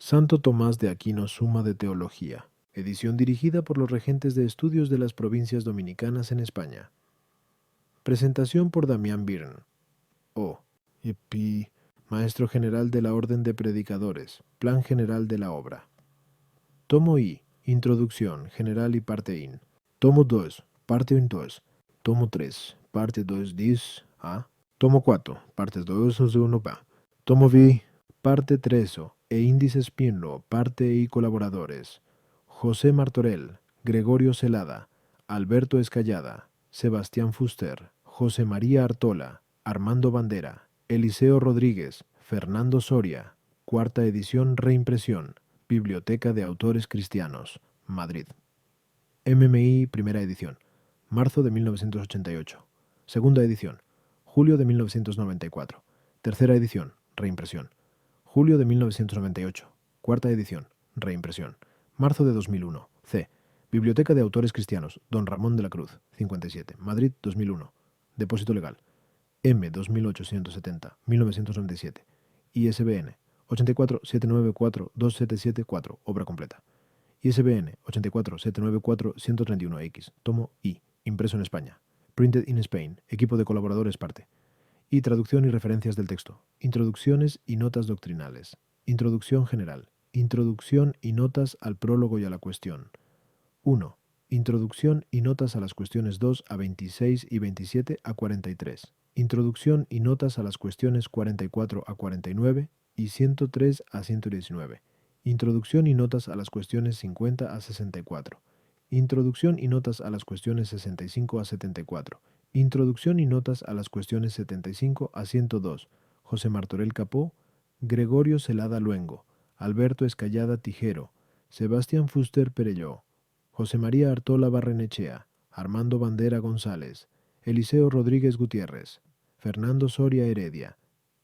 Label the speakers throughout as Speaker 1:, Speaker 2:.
Speaker 1: Santo Tomás de Aquino, Suma de Teología. Edición dirigida por los regentes de estudios de las provincias dominicanas en España. Presentación por Damián Byrne. O. Epi. Maestro General de la Orden de Predicadores. Plan General de la Obra. Tomo I. Introducción, General y Parte IN. Tomo 2. Parte 2. Tomo 3. Parte 2 dis. A. Tomo 4. Parte 2 de 1 B. Tomo V. Parte 3 e índices Pinlo, parte y colaboradores. José Martorell, Gregorio Celada, Alberto Escallada, Sebastián Fuster, José María Artola, Armando Bandera, Eliseo Rodríguez, Fernando Soria, cuarta edición reimpresión, Biblioteca de Autores Cristianos, Madrid. MMI, primera edición, marzo de 1988. Segunda edición, julio de 1994. Tercera edición, reimpresión, julio de 1998. Cuarta edición, reimpresión, marzo de 2001. C. Biblioteca de Autores Cristianos, Don Ramón de la Cruz, 57, Madrid, 2001. Depósito legal, M 2870, 1997. ISBN 8479427774, obra completa. ISBN 84794131X, tomo I, impreso en España. Printed in Spain, equipo de colaboradores parte. Y traducción y referencias del texto. Introducciones y notas doctrinales. Introducción general. Introducción y notas al prólogo y a la cuestión. 1. Introducción y notas a las cuestiones 2 a 26 y 27 a 43. Introducción y notas a las cuestiones 44 a 49 y 103 a 119. Introducción y notas a las cuestiones 50 a 64. Introducción y notas a las cuestiones 65 a 74. Introducción y notas a las cuestiones 75 a 102. José Martorell Capó, Gregorio Celada Luengo, Alberto Escallada Tijero, Sebastián Fuster Perelló, José María Artola Barrenechea, Armando Bandera González, Eliseo Rodríguez Gutiérrez, Fernando Soria Heredia.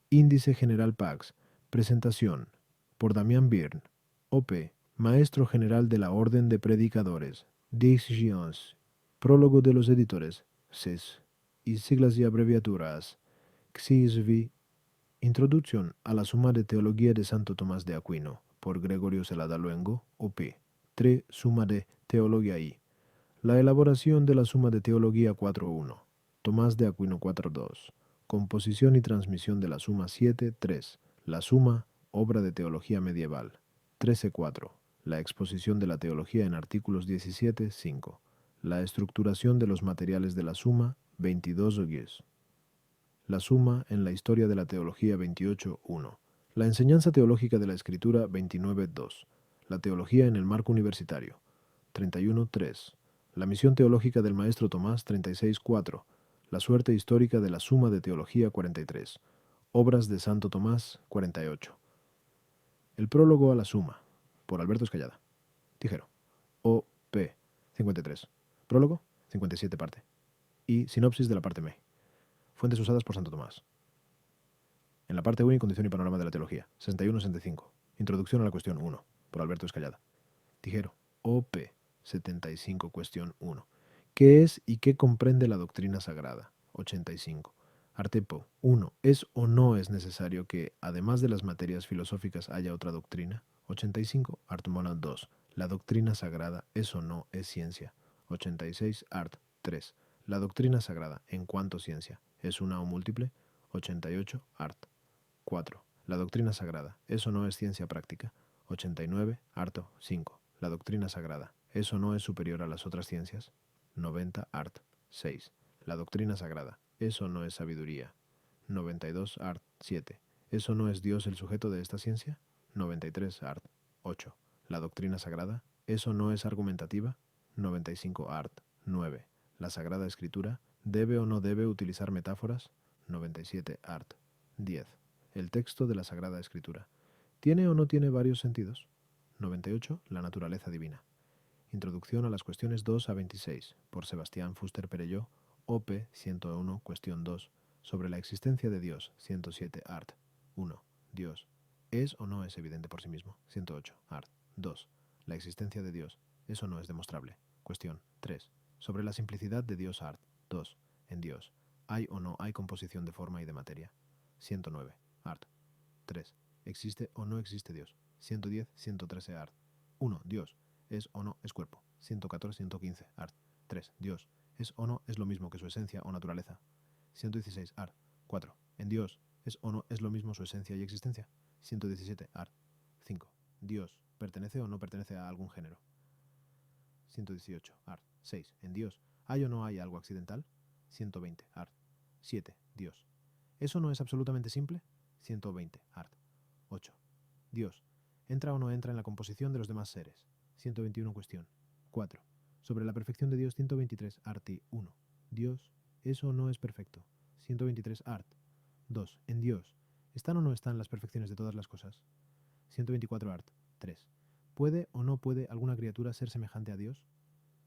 Speaker 1: Índice General Pax. Presentación por Damián Byrne, OP, Maestro General de la Orden de Predicadores, Dix. Prólogo de los editores, CES, y siglas y abreviaturas, XISV. Introducción a la Suma de Teología de Santo Tomás de Aquino, por Gregorio Celada Luengo, OP. 3. Suma de Teología I. La elaboración de la Suma de Teología 4.1. Tomás de Aquino 4.2. Composición y transmisión de la Suma 7.3. La Suma, obra de teología medieval. 13.4. La exposición de la teología en artículos 17.5. La estructuración de los materiales de la Suma 22.10. La Suma en la historia de la teología 28.1. La enseñanza teológica de la Escritura 29.2. La teología en el marco universitario 31.3. La misión teológica del maestro Tomás 36.4. La suerte histórica de la Suma de Teología 43. Obras de Santo Tomás 48. El prólogo a la Suma, por Alberto Escallada. Tijero. O.P. 53. Prólogo 57 parte. Y sinopsis de la parte M. Fuentes usadas por Santo Tomás. En la parte 1, Condición y panorama de la teología. 61-65. Introducción a la cuestión 1, por Alberto Escallada. Tijero. O.P. 75, cuestión 1. ¿Qué es y qué comprende la doctrina sagrada? 85. Artepo 1. ¿Es o no es necesario que, además de las materias filosóficas, haya otra doctrina? 85. Artmona 2. ¿La doctrina sagrada es o no es ciencia? 86. Art 3. ¿La doctrina sagrada, en cuanto ciencia, es una o múltiple? 88. Art 4. ¿La doctrina sagrada es o no es ciencia práctica? 89. Arto 5. ¿La doctrina sagrada es o no es superior a las otras ciencias? 90. Art 6. ¿La doctrina sagrada es o no es sabiduría? 92. Art 7. ¿Es o no es Dios el sujeto de esta ciencia? 93. Art 8. ¿La doctrina sagrada es o no es argumentativa? 95. Art 9. ¿La Sagrada Escritura debe o no debe utilizar metáforas? 97. Art 10. El texto de la Sagrada Escritura ¿tiene o no tiene varios sentidos? 98. La naturaleza divina. Introducción a las cuestiones 2 a 26, por Sebastián Fuster Perelló, OP 101, cuestión 2, sobre la existencia de Dios, 107, Art. 1. Dios ¿es o no es evidente por sí mismo? 108, Art. 2. La existencia de Dios ¿es o no es demostrable? Cuestión 3. Sobre la simplicidad de Dios, Art. 2. En Dios ¿hay o no hay composición de forma y de materia? 109, Art. 3. ¿Existe o no existe Dios? 110, 113 art. 1. Dios es o no es cuerpo. 114, 115 art. 3. Dios es o no es lo mismo que su esencia o naturaleza. 116 art. 4. En Dios es o no es lo mismo su esencia y existencia. 117 art. 5. Dios pertenece o no pertenece a algún género. 118 art. 6. En Dios ¿hay o no hay algo accidental? 120 art. 7. Dios ¿eso no es absolutamente simple? 120 art. 8. Dios ¿entra o no entra en la composición de los demás seres? 121 cuestión. 4. Sobre la perfección de Dios. 123 art. 1. Dios ¿eso no es perfecto? 123 art. 2. En Dios ¿están o no están las perfecciones de todas las cosas? 124 art. 3. ¿Puede o no puede alguna criatura ser semejante a Dios?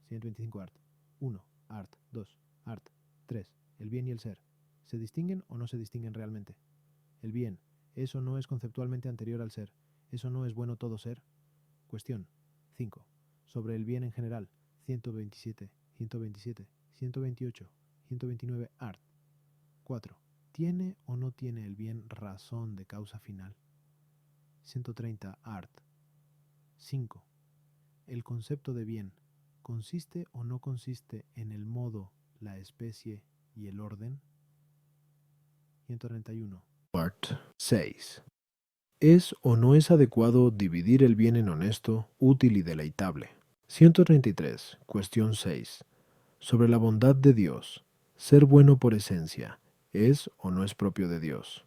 Speaker 1: 125 art. 1. Art. 2. Art. 3. El bien y el ser ¿se distinguen o no se distinguen realmente? El bien ¿eso no es conceptualmente anterior al ser? ¿Eso no es bueno todo ser? Cuestión 5. Sobre el bien en general. 127, 127, 128, 129 art. 4. ¿Tiene o no tiene el bien razón de causa final? 130 art. 5. ¿El concepto de bien consiste o no consiste en el modo, la especie y el orden? 131 art. 6. ¿Es o no es adecuado dividir el bien en honesto, útil y deleitable? 133. Cuestión 6. Sobre la bondad de Dios. Ser bueno por esencia, ¿es o no es propio de Dios?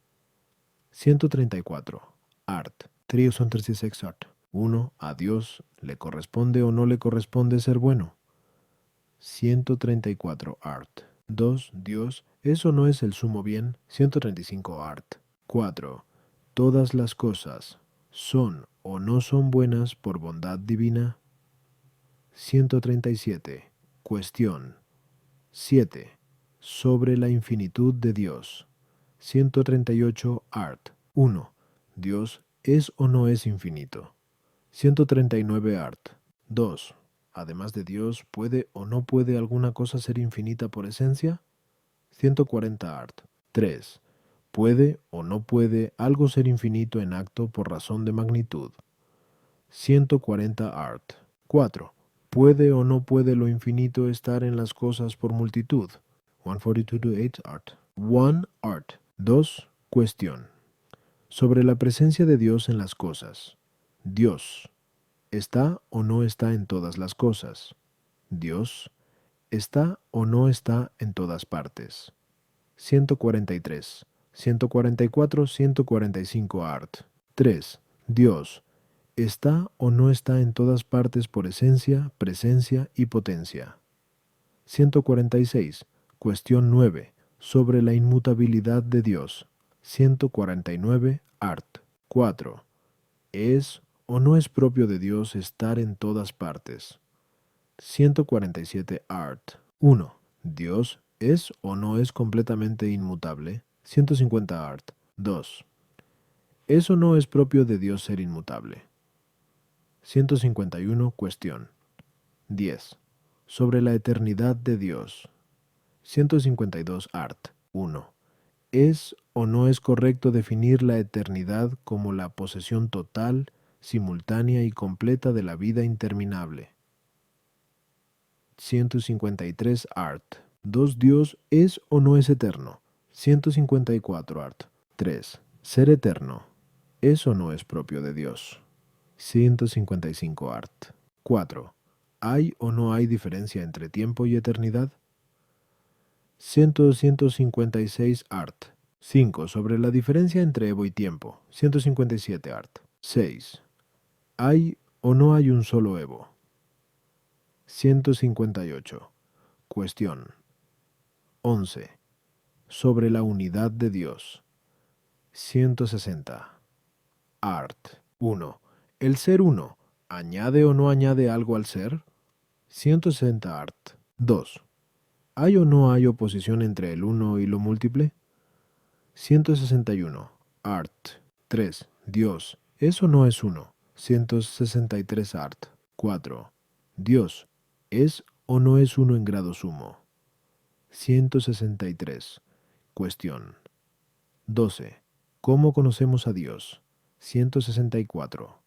Speaker 1: 134. Art. 336 art. 1. ¿A Dios le corresponde o no le corresponde ser bueno? 134 art. 2. Dios, ¿eso no es el sumo bien? 135 art. 4. Todas las cosas son o no son buenas por bondad divina. 137. Cuestión 7. Sobre la infinitud de Dios. 138 art. 1. Dios es o no es infinito. 139 art. 2. Además de Dios, ¿puede o no puede alguna cosa ser infinita por esencia? 140 art. 3. ¿Puede o no puede algo ser infinito en acto por razón de magnitud? 140 art. 4. ¿Puede o no puede lo infinito estar en las cosas por multitud? 142 art. 1 art. 2. Cuestión. Sobre la presencia de Dios en las cosas. Dios ¿está o no está en todas las cosas? Dios ¿está o no está en todas partes? 143, 144, 145 art. 3. Dios ¿está o no está en todas partes por esencia, presencia y potencia? 146. Cuestión 9. Sobre la inmutabilidad de Dios. 149 art. 4. ¿Es o no es propio de Dios estar en todas partes? 147 art. 1. Dios ¿es o no es completamente inmutable? 150 art. 2. ¿Eso no es propio de Dios ser inmutable? 151. Cuestión 10. Sobre la eternidad de Dios. 152 art. 1. ¿Es o no es correcto definir la eternidad como la posesión total, simultánea y completa de la vida interminable? 153 art. 2. Dios ¿es o no es eterno? 154 art. 3. Ser eterno ¿es o no es propio de Dios? 155 art. 4. ¿Hay o no hay diferencia entre tiempo y eternidad? 156 art. 5. Sobre la diferencia entre Evo y tiempo. 157 art. 6. ¿Hay o no hay un solo Evo? 158. Cuestión 11. Sobre la unidad de Dios. 160. Art. 1. ¿El ser uno añade o no añade algo al ser? 160 art. 2. ¿Hay o no hay oposición entre el uno y lo múltiple? 161. Art. 3. Dios ¿es o no es uno? 163 art. 4. Dios ¿es o no es uno en grado sumo? 163. Cuestión 12. ¿Cómo conocemos a Dios? 164.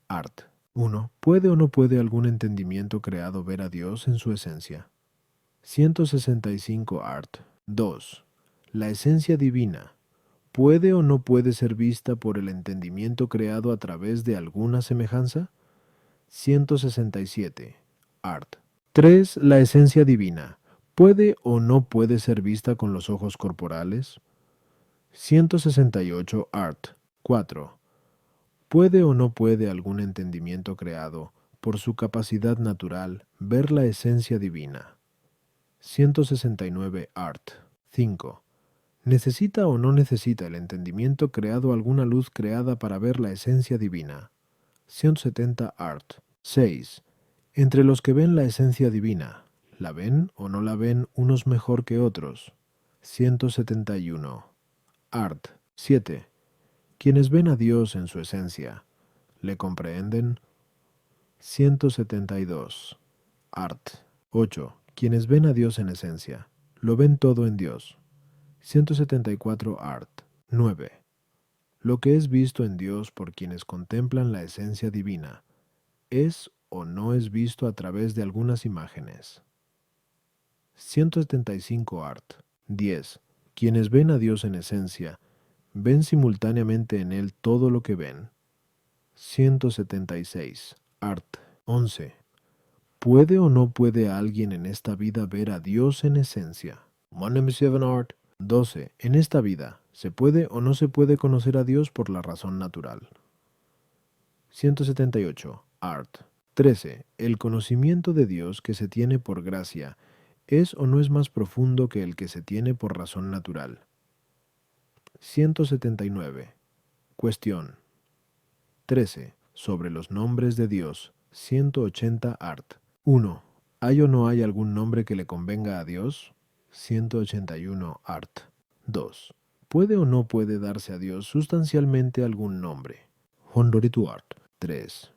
Speaker 1: Art. 1. ¿Puede o no puede algún entendimiento creado ver a Dios en su esencia? 165 Art. 2. La esencia divina. ¿Puede o no puede ser vista por el entendimiento creado a través de alguna semejanza? 167. Art. 3. La esencia divina. ¿Puede o no puede ser vista con los ojos corporales? 168. Art. 4. ¿Puede o no puede algún entendimiento creado, por su capacidad natural, ver la esencia divina? 169. Art. 5. ¿Necesita o no necesita el entendimiento creado alguna luz creada para ver la esencia divina? 170. Art. 6. Entre los que ven la esencia divina, ¿la ven o no la ven unos mejor que otros? 171. Art. 7. Quienes ven a Dios en su esencia, ¿le comprenden? 172. Art. 8. Quienes ven a Dios en esencia, lo ven todo en Dios. 174. Art. 9. Lo que es visto en Dios por quienes contemplan la esencia divina, ¿es o no es visto a través de algunas imágenes? 175. Art. 10. Quienes ven a Dios en esencia, ¿ven simultáneamente en Él todo lo que ven? 176. Art. 11. ¿Puede o no puede alguien en esta vida ver a Dios en esencia? 107 Art. 12. En esta vida, ¿se puede o no se puede conocer a Dios por la razón natural? 178. Art. 13. El conocimiento de Dios que se tiene por gracia, ¿es o no es más profundo que el que se tiene por razón natural? 179. Cuestión. 13. Sobre los nombres de Dios. 180. Art. 1. ¿Hay o no hay algún nombre que le convenga a Dios? 181. Art. 2. ¿Puede o no puede darse a Dios sustancialmente algún nombre? 182 Art. 3.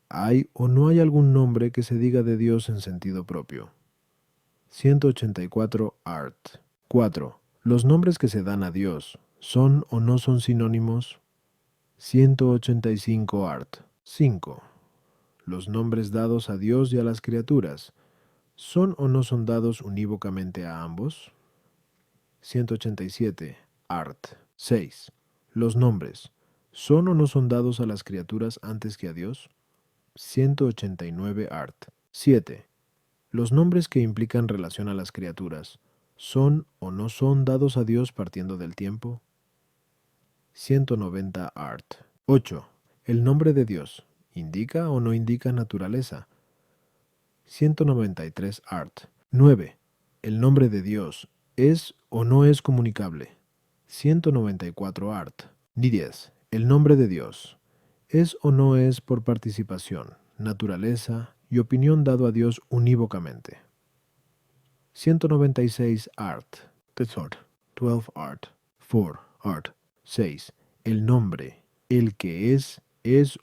Speaker 1: ¿Hay o no hay algún nombre que se diga de Dios en sentido propio? 184. Art. 4. ¿Los nombres que se dan a Dios son o no son sinónimos? 185. Art. 5. ¿Los nombres dados a Dios y a las criaturas son o no son dados unívocamente a ambos? 187. Art. 6. ¿Los nombres son o no son dados a las criaturas antes que a Dios? 189. Art. 7. ¿Los nombres que implican relación a las criaturas son o no son dados a Dios partiendo del tiempo? 190. Art. 8. ¿El nombre de Dios indica o no indica naturaleza? 193. Art. 9. ¿El nombre de Dios es o no es comunicable? 194. Art. 10. ¿El nombre de Dios es o no es por participación, naturaleza y opinión dado a Dios unívocamente? 196. Art. 12. Art. 4. Art. 6. El nombre, el que es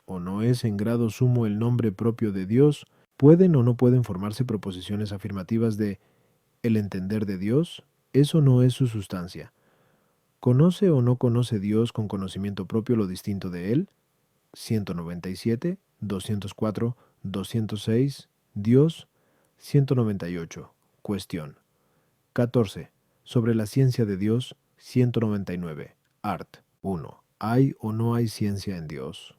Speaker 1: o no es en grado sumo el nombre propio de Dios. ¿Pueden o no pueden formarse proposiciones afirmativas de el entender de Dios? ¿Es o no es su sustancia? ¿Conoce o no conoce Dios con conocimiento propio lo distinto de Él? 197, 204, 206, Dios. 198. Cuestión. 14. Sobre la ciencia de Dios. 199. Art. 1. ¿Hay o no hay ciencia en Dios?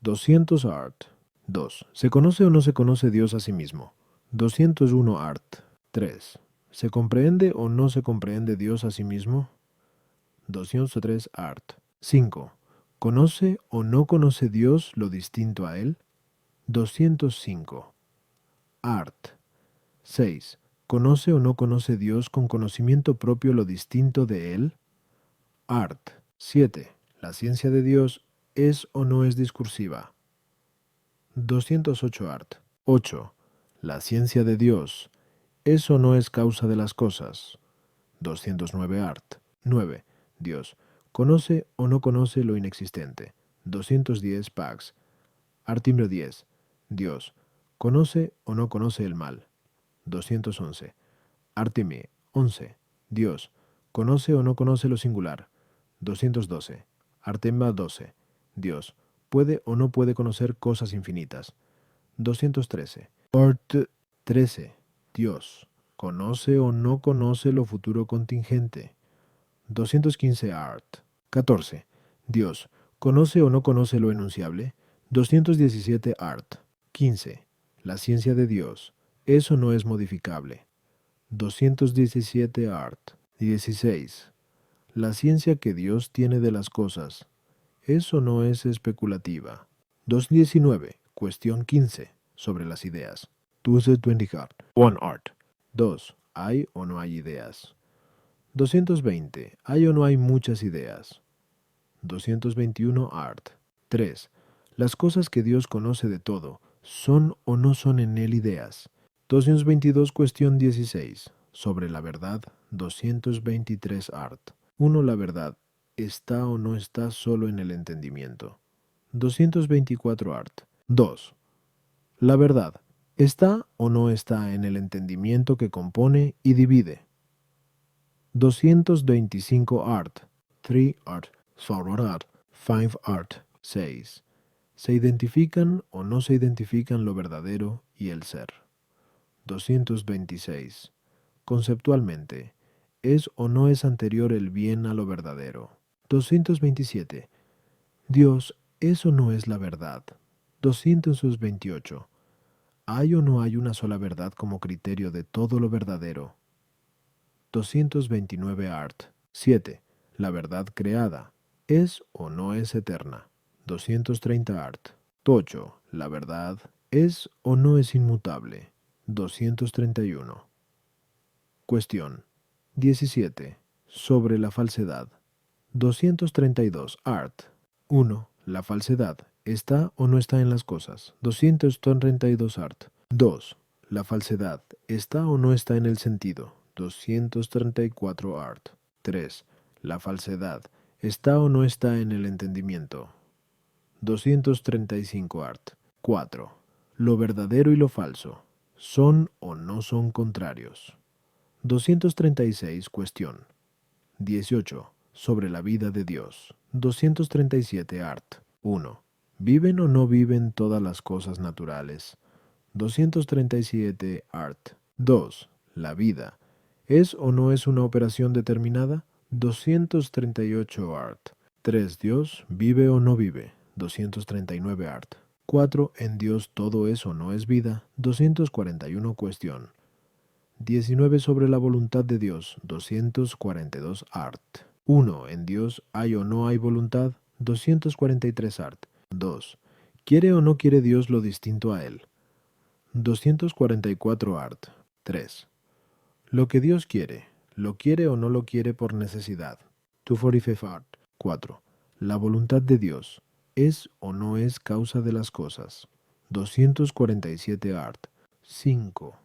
Speaker 1: 200. Art. 2. ¿Se conoce o no se conoce Dios a sí mismo? 201. Art. 3. ¿Se comprende o no se comprende Dios a sí mismo? 203. Art. 5. ¿Conoce o no conoce Dios lo distinto a Él? 205. Art. 6. ¿Conoce o no conoce Dios con conocimiento propio lo distinto de Él? Art. 7. ¿La ciencia de Dios es o no es discursiva? 208. Art. 8. ¿La ciencia de Dios es o no es causa de las cosas? 209. Art. 9. Dios ¿conoce o no conoce lo inexistente? 210. Pax. Artículo 10. Dios ¿conoce o no conoce el mal? 211. Artime 11. Dios ¿conoce o no conoce lo singular? 212. Artemba 12. Dios puede o no puede conocer cosas infinitas. 213. Art 13. Dios conoce o no conoce lo futuro contingente. 215. Art 14. Dios conoce o no conoce lo enunciable. 217. Art 15. La ciencia de Dios es o no es modificable. 217. Art 16. La ciencia que Dios tiene de las cosas es o no es especulativa. 219. Cuestión 15. Sobre las ideas. 220. Art 1. Art 2. ¿Hay o no hay ideas? 220. ¿Hay o no hay muchas ideas? 221. Art 3. Las cosas que Dios conoce de todo, ¿son o no son en él ideas? 222. Cuestión 16. Sobre la verdad. 223. Art 1. La verdad ¿está o no está solo en el entendimiento? 224. Art 2. La verdad ¿está o no está en el entendimiento que compone y divide? 225. Art 3. Art 4. Art 5. Art 6. ¿Se identifican o no se identifican lo verdadero y el ser? 226. Conceptualmente, ¿es o no es anterior el bien a lo verdadero? 227. Dios es o no es la verdad. 228. ¿Hay o no hay una sola verdad como criterio de todo lo verdadero? 229. Art 7. La verdad creada ¿es o no es eterna? 230. Art 8. La verdad ¿es o no es inmutable? 231. Cuestión 17. Sobre la falsedad. 232. Art 1. La falsedad ¿está o no está en las cosas? 232. Art 2. La falsedad ¿está o no está en el sentido? 234. Art 3. La falsedad ¿está o no está en el entendimiento? 235. Art 4. Lo verdadero y lo falso ¿son o no son contrarios? 236. Cuestión 18. Sobre la vida de Dios. 237. Art 1. ¿Viven o no viven todas las cosas naturales? 237. Art 2. La vida ¿es o no es una operación determinada? 238. Art 3. Dios ¿vive o no vive? 239. Art 4. En Dios todo es o no es vida. 241. Cuestión 19. Sobre la voluntad de Dios. 242. Art 1. En Dios ¿hay o no hay voluntad? 243. Art 2. ¿Quiere o no quiere Dios lo distinto a él? 244. Art 3. Lo que Dios quiere, ¿lo quiere o no lo quiere por necesidad? 245. Art 4. La voluntad de Dios ¿es o no es causa de las cosas? 247. Art 5.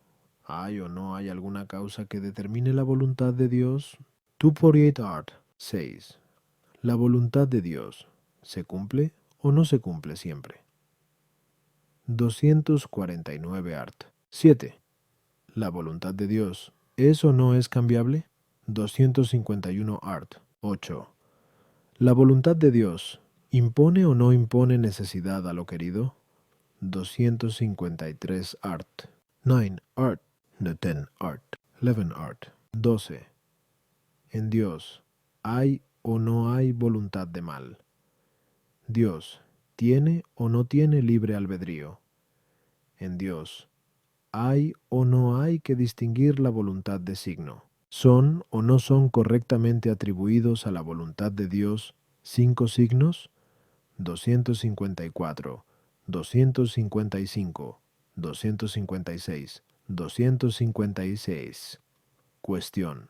Speaker 1: ¿Hay o no hay alguna causa que determine la voluntad de Dios? 248. Art 6. ¿La voluntad de Dios se cumple o no se cumple siempre? 249. Art 7. ¿La voluntad de Dios es o no es cambiable? 251. Art 8. ¿La voluntad de Dios impone o no impone necesidad a lo querido? 253. Art 9. Art no 10. Art 11. Art 12. En Dios ¿hay o no hay voluntad de mal? Dios ¿tiene o no tiene libre albedrío? En Dios ¿hay o no hay que distinguir la voluntad de signo? ¿Son o no son correctamente atribuidos a la voluntad de Dios 5 signos? 254, 255, 256, 256. Cuestión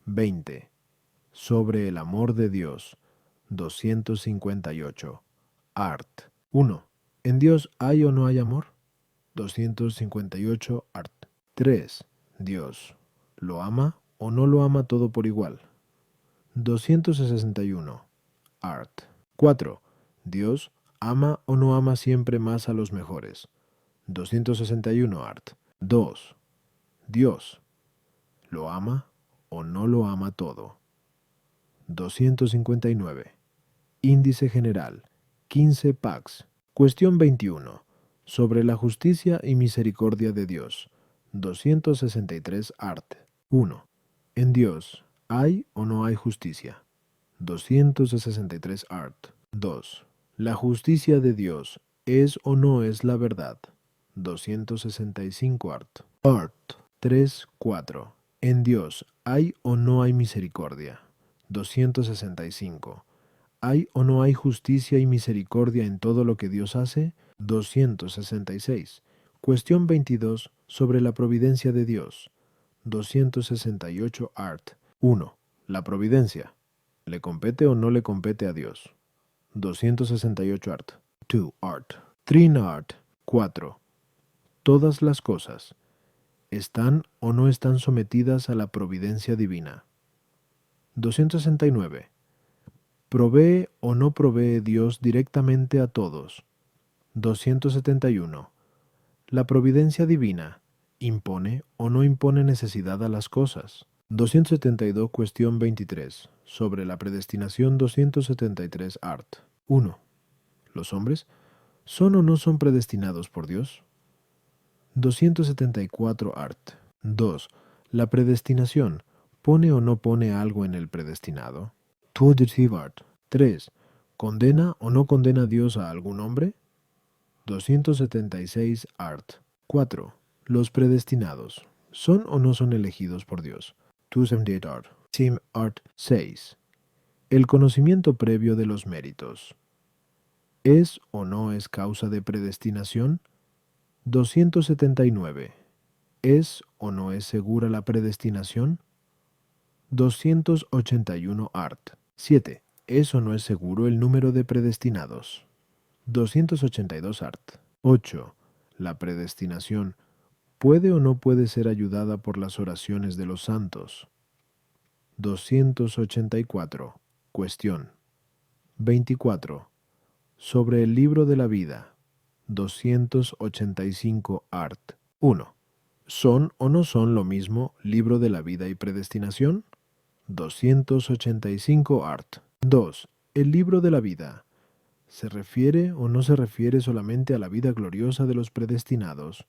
Speaker 1: 20. Sobre el amor de Dios. 258. Art 1. ¿En Dios hay o no hay amor? 258. Art 3. Dios ¿lo ama o no lo ama todo por igual? 261. Art 4. Dios ¿ama o no ama siempre más a los mejores? 261. Art 2. Dios ¿lo ama o no lo ama todo? 259. Índice general. 15 Pax. Cuestión 21. Sobre la justicia y misericordia de Dios. 263 Art. 1. En Dios, ¿hay o no hay justicia? 263 Art. 2. La justicia de Dios, ¿es o no es la verdad? 265 Art. Art. 3, 4. En Dios, ¿hay o no hay misericordia? 265. ¿Hay o no hay justicia y misericordia en todo lo que Dios hace? 266. Cuestión 22 sobre la providencia de Dios. 268 Art. 1. La providencia. ¿Le compete o no le compete a Dios? 268 Art. 2 Art. 3 Art. 4. Todas las cosas ¿están o no están sometidas a la providencia divina? 269. ¿Provee o no provee Dios directamente a todos? 271. ¿La providencia divina impone o no impone necesidad a las cosas? 272. Cuestión 23. Sobre la predestinación. 273 Art. 1. ¿Los hombres son o no son predestinados por Dios? 274 Art. 2. ¿La predestinación pone o no pone algo en el predestinado? 2 Art. 3. ¿Condena o no condena Dios a algún hombre? 276 Art. 4. ¿Los predestinados son o no son elegidos por Dios? 278 Art. Team Art. 6. El conocimiento previo de los méritos ¿es o no es causa de predestinación? 279. ¿Es o no es segura la predestinación? 281 Art. 7. ¿Es o no es seguro el número de predestinados? 282 Art. 8. ¿La predestinación puede o no puede ser ayudada por las oraciones de los santos? 284. Cuestión 24. Sobre el libro de la vida. 285 Art. 1. ¿Son o no son lo mismo libro de la vida y predestinación? 285 Art. 2. El libro de la vida ¿se refiere o no se refiere solamente a la vida gloriosa de los predestinados?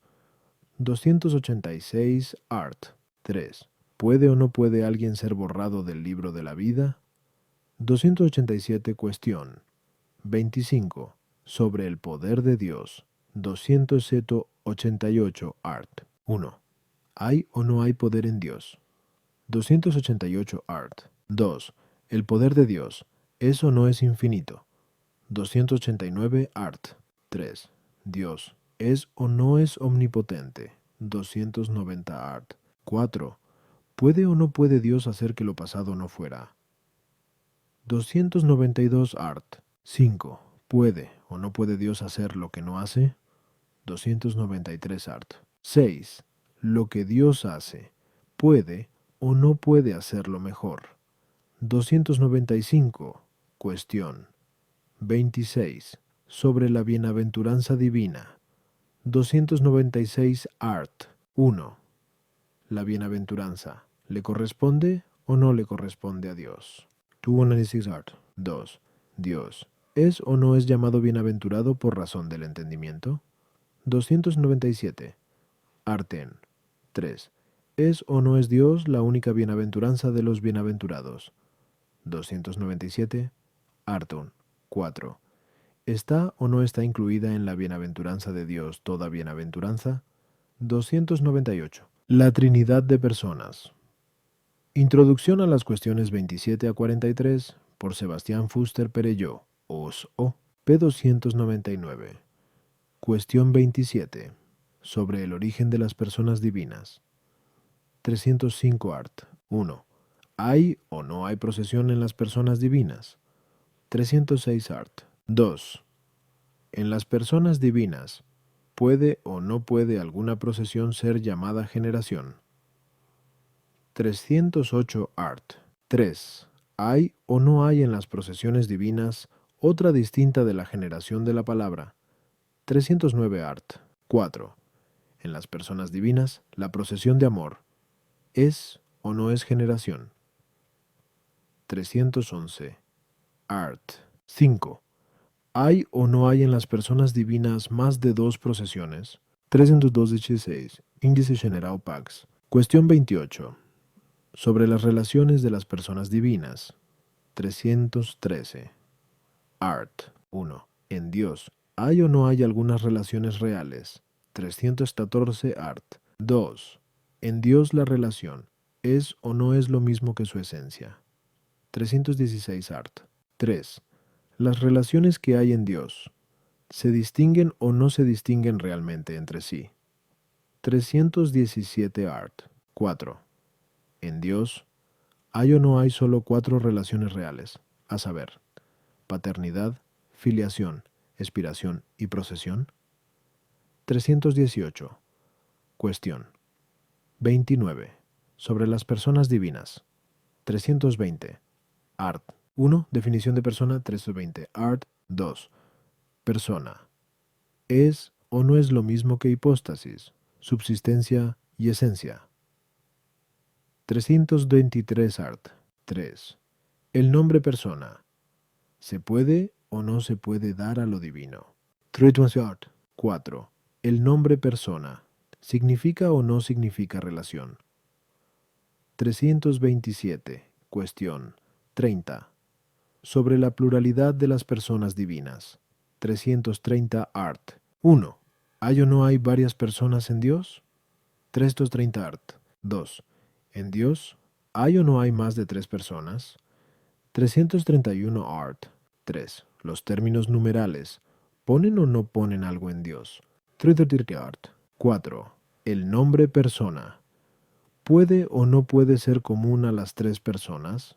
Speaker 1: 286 Art. 3. ¿Puede o no puede alguien ser borrado del libro de la vida? 287 Cuestión 25. Sobre el poder de Dios. 288 Art. 1. ¿Hay o no hay poder en Dios? 288 Art. 2. El poder de Dios ¿es o no es infinito? 289 Art. 3. Dios ¿es o no es omnipotente? 290 Art. 4. ¿Puede o no puede Dios hacer que lo pasado no fuera? 292 Art. 5. ¿Puede o no puede Dios hacer lo que no hace? 293 Art. 6. Lo que Dios hace, ¿puede o no puede hacerlo mejor? 295. Cuestión 26. Sobre la bienaventuranza divina. 296 Art. 1. La bienaventuranza, ¿le corresponde o no le corresponde a Dios? 296 Art. 2. Dios, ¿es o no es llamado bienaventurado por razón del entendimiento? 297. Arten. 3. ¿Es o no es Dios la única bienaventuranza de los bienaventurados? 297. Arton. 4. ¿Está o no está incluida en la bienaventuranza de Dios toda bienaventuranza? 298. La Trinidad de personas. Introducción a las cuestiones 27 a 43 por Sebastián Fuster Perelló, OSO, p. 299. Cuestión 27. Sobre el origen de las personas divinas. 305 Art. 1. ¿Hay o no hay procesión en las personas divinas? 306 Art. 2. En las personas divinas, ¿puede o no puede alguna procesión ser llamada generación? 308 Art. 3. ¿Hay o no hay en las procesiones divinas otra distinta de la generación de la palabra? 309 Art. 4. En las personas divinas, la procesión de amor, ¿es o no es generación? 311 Art. 5. ¿Hay o no hay en las personas divinas más de dos procesiones? 316. Índice General Pax. Cuestión 28. Sobre las relaciones de las personas divinas. 313. Art. 1. En Dios, ¿hay o no hay algunas relaciones reales? 314. Art. 2. En Dios la relación, ¿es o no es lo mismo que su esencia? 316. Art. 3. Las relaciones que hay en Dios, ¿se distinguen o no se distinguen realmente entre sí? 317. Art. 4. En Dios, ¿hay o no hay solo cuatro relaciones reales? A saber, paternidad, filiación, expiración y procesión. 318. Cuestión. 29. Sobre las personas divinas. 320. Art. 1. Definición de persona. 320. Art. 2. Persona. ¿Es o no es lo mismo que hipóstasis, subsistencia y esencia? 323. Art. 3. El nombre persona. ¿Se puede o no se puede dar a lo divino? 320. Art. 4. El nombre persona. ¿Significa o no significa relación? 327. Cuestión. 30. Sobre la pluralidad de las personas divinas. 330. Art. 1. ¿Hay o no hay varias personas en Dios? 330. Art. 2. ¿En Dios hay o no hay más de tres personas? 331. Art. 3. Los términos numerales, ¿ponen o no ponen algo en Dios? 330. Art. 4. El nombre persona, ¿puede o no puede ser común a las tres personas?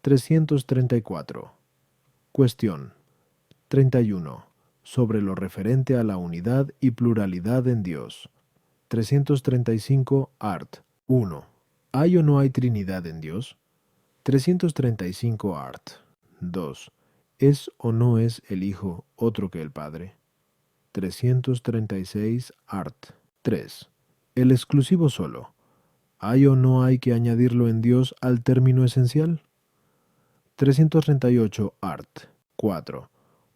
Speaker 1: 334. Cuestión. 31. Sobre lo referente a la unidad y pluralidad en Dios. 335. Art. 1. ¿Hay o no hay Trinidad en Dios? 335. Art. 2. ¿Es o no es el Hijo otro que el Padre? 336. Art. 3. El exclusivo solo, ¿hay o no hay que añadirlo en Dios al término esencial? 338. Art. 4.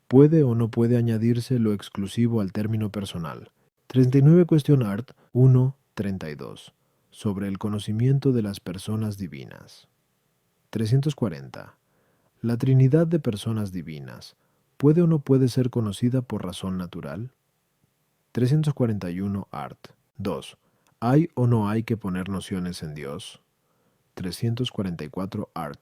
Speaker 1: ¿Puede o no puede añadirse lo exclusivo al término personal? 39. Cuestión Art. 1. 32. Sobre el conocimiento de las personas divinas. 340. ¿La Trinidad de personas divinas puede o no puede ser conocida por razón natural? 341. Art. 2. ¿Hay o no hay que poner nociones en Dios? 344. Art.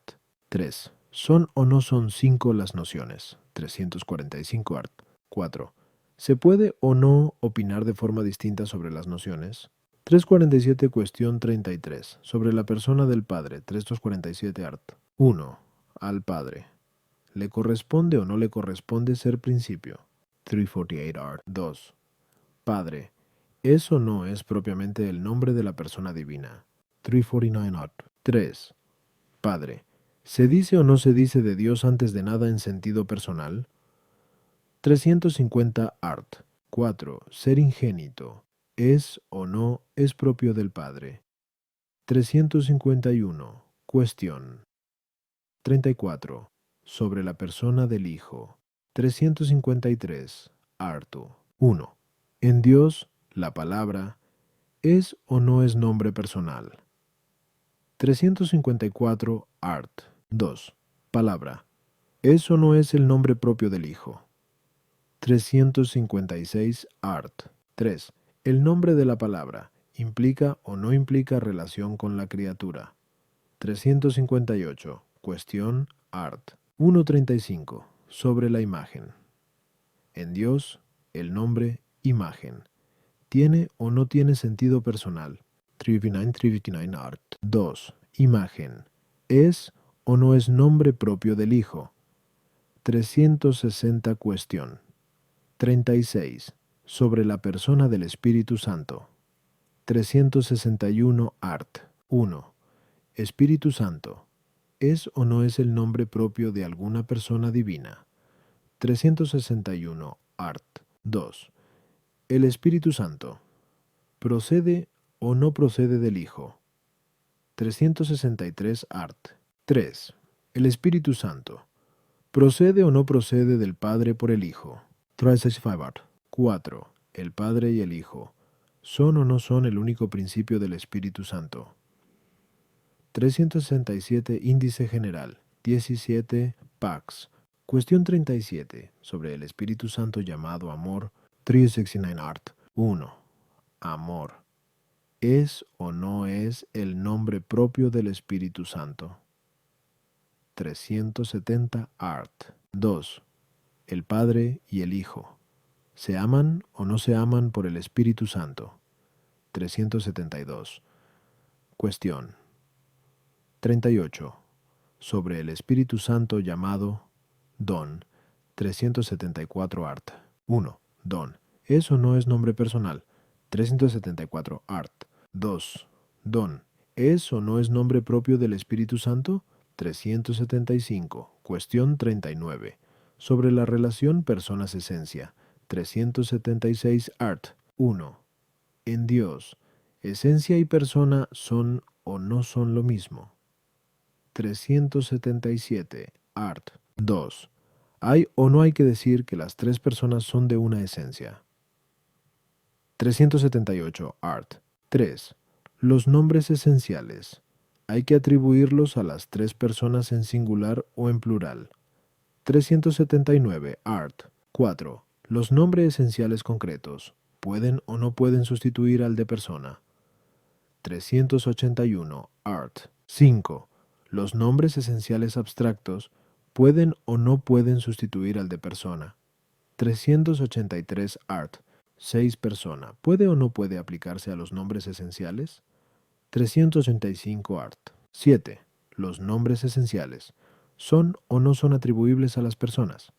Speaker 1: 3. ¿Son o no son 5 las nociones? 345. Art. 4. ¿Se puede o no opinar de forma distinta sobre las nociones? 347. Cuestión 33. Sobre la persona del Padre. 347. Art. 1. Al Padre. ¿Le corresponde o no le corresponde ser principio? 348. Art. 2. Padre. ¿Es o no es propiamente el nombre de la persona divina? 349. Art. 3. Padre. ¿Se dice o no se dice de Dios antes de nada en sentido personal? 350. Art. 4. Ser ingénito. ¿Es o no es propio del Padre? 351. Cuestión. 34. Sobre la persona del Hijo. 353. Arto. 1. En Dios, la palabra, ¿es o no es nombre personal? 354. Art. 2. Palabra. ¿Es o no es el nombre propio del Hijo? 356. Art. 3. El nombre de la palabra, ¿implica o no implica relación con la criatura? 358. Cuestión. Art. 135. Sobre la imagen. En Dios, el nombre imagen, ¿tiene o no tiene sentido personal? 359. Art. 2. Imagen. ¿Es o no es nombre propio del Hijo? 360. Cuestión. 36. Sobre la persona del Espíritu Santo. 361. Art. 1. Espíritu Santo. ¿Es o no es el nombre propio de alguna persona divina? 361. Art. 2. El Espíritu Santo. ¿Procede o no procede del Hijo? 363. Art. 3. El Espíritu Santo. ¿Procede o no procede del Padre por el Hijo? 365 art. 4. El Padre y el Hijo. ¿Son o no son el único principio del Espíritu Santo? 367 Índice General. 17 Pax. Cuestión 37. Sobre el Espíritu Santo llamado amor. 369 art. 1. Amor. ¿Es o no es el nombre propio del Espíritu Santo? 370 art. 2. El Padre y el Hijo. ¿Se aman o no se aman por el Espíritu Santo? 372. Cuestión 38. Sobre el Espíritu Santo llamado Don. 374 art. 1. Don. ¿Es o no es nombre personal? 374 art. 2. Don. ¿Es o no es nombre propio del Espíritu Santo? 375. Cuestión 39. Sobre la relación personas-esencia. 376 art. 1. En Dios, ¿esencia y persona son o no son lo mismo? 377 art. 2. ¿Hay o no hay que decir que las tres personas son de una esencia? 378 art. 3. Los nombres esenciales. ¿Hay que atribuirlos a las tres personas en singular o en plural? 379 art. 4. Los nombres esenciales concretos. ¿Pueden o no pueden sustituir al de persona? 381 art. 5. Los nombres esenciales abstractos pueden o no pueden sustituir al de persona. 383 art. 6 persona. ¿Puede o no puede aplicarse a los nombres esenciales? 385 art. 7. Los nombres esenciales son o no son atribuibles a las personas.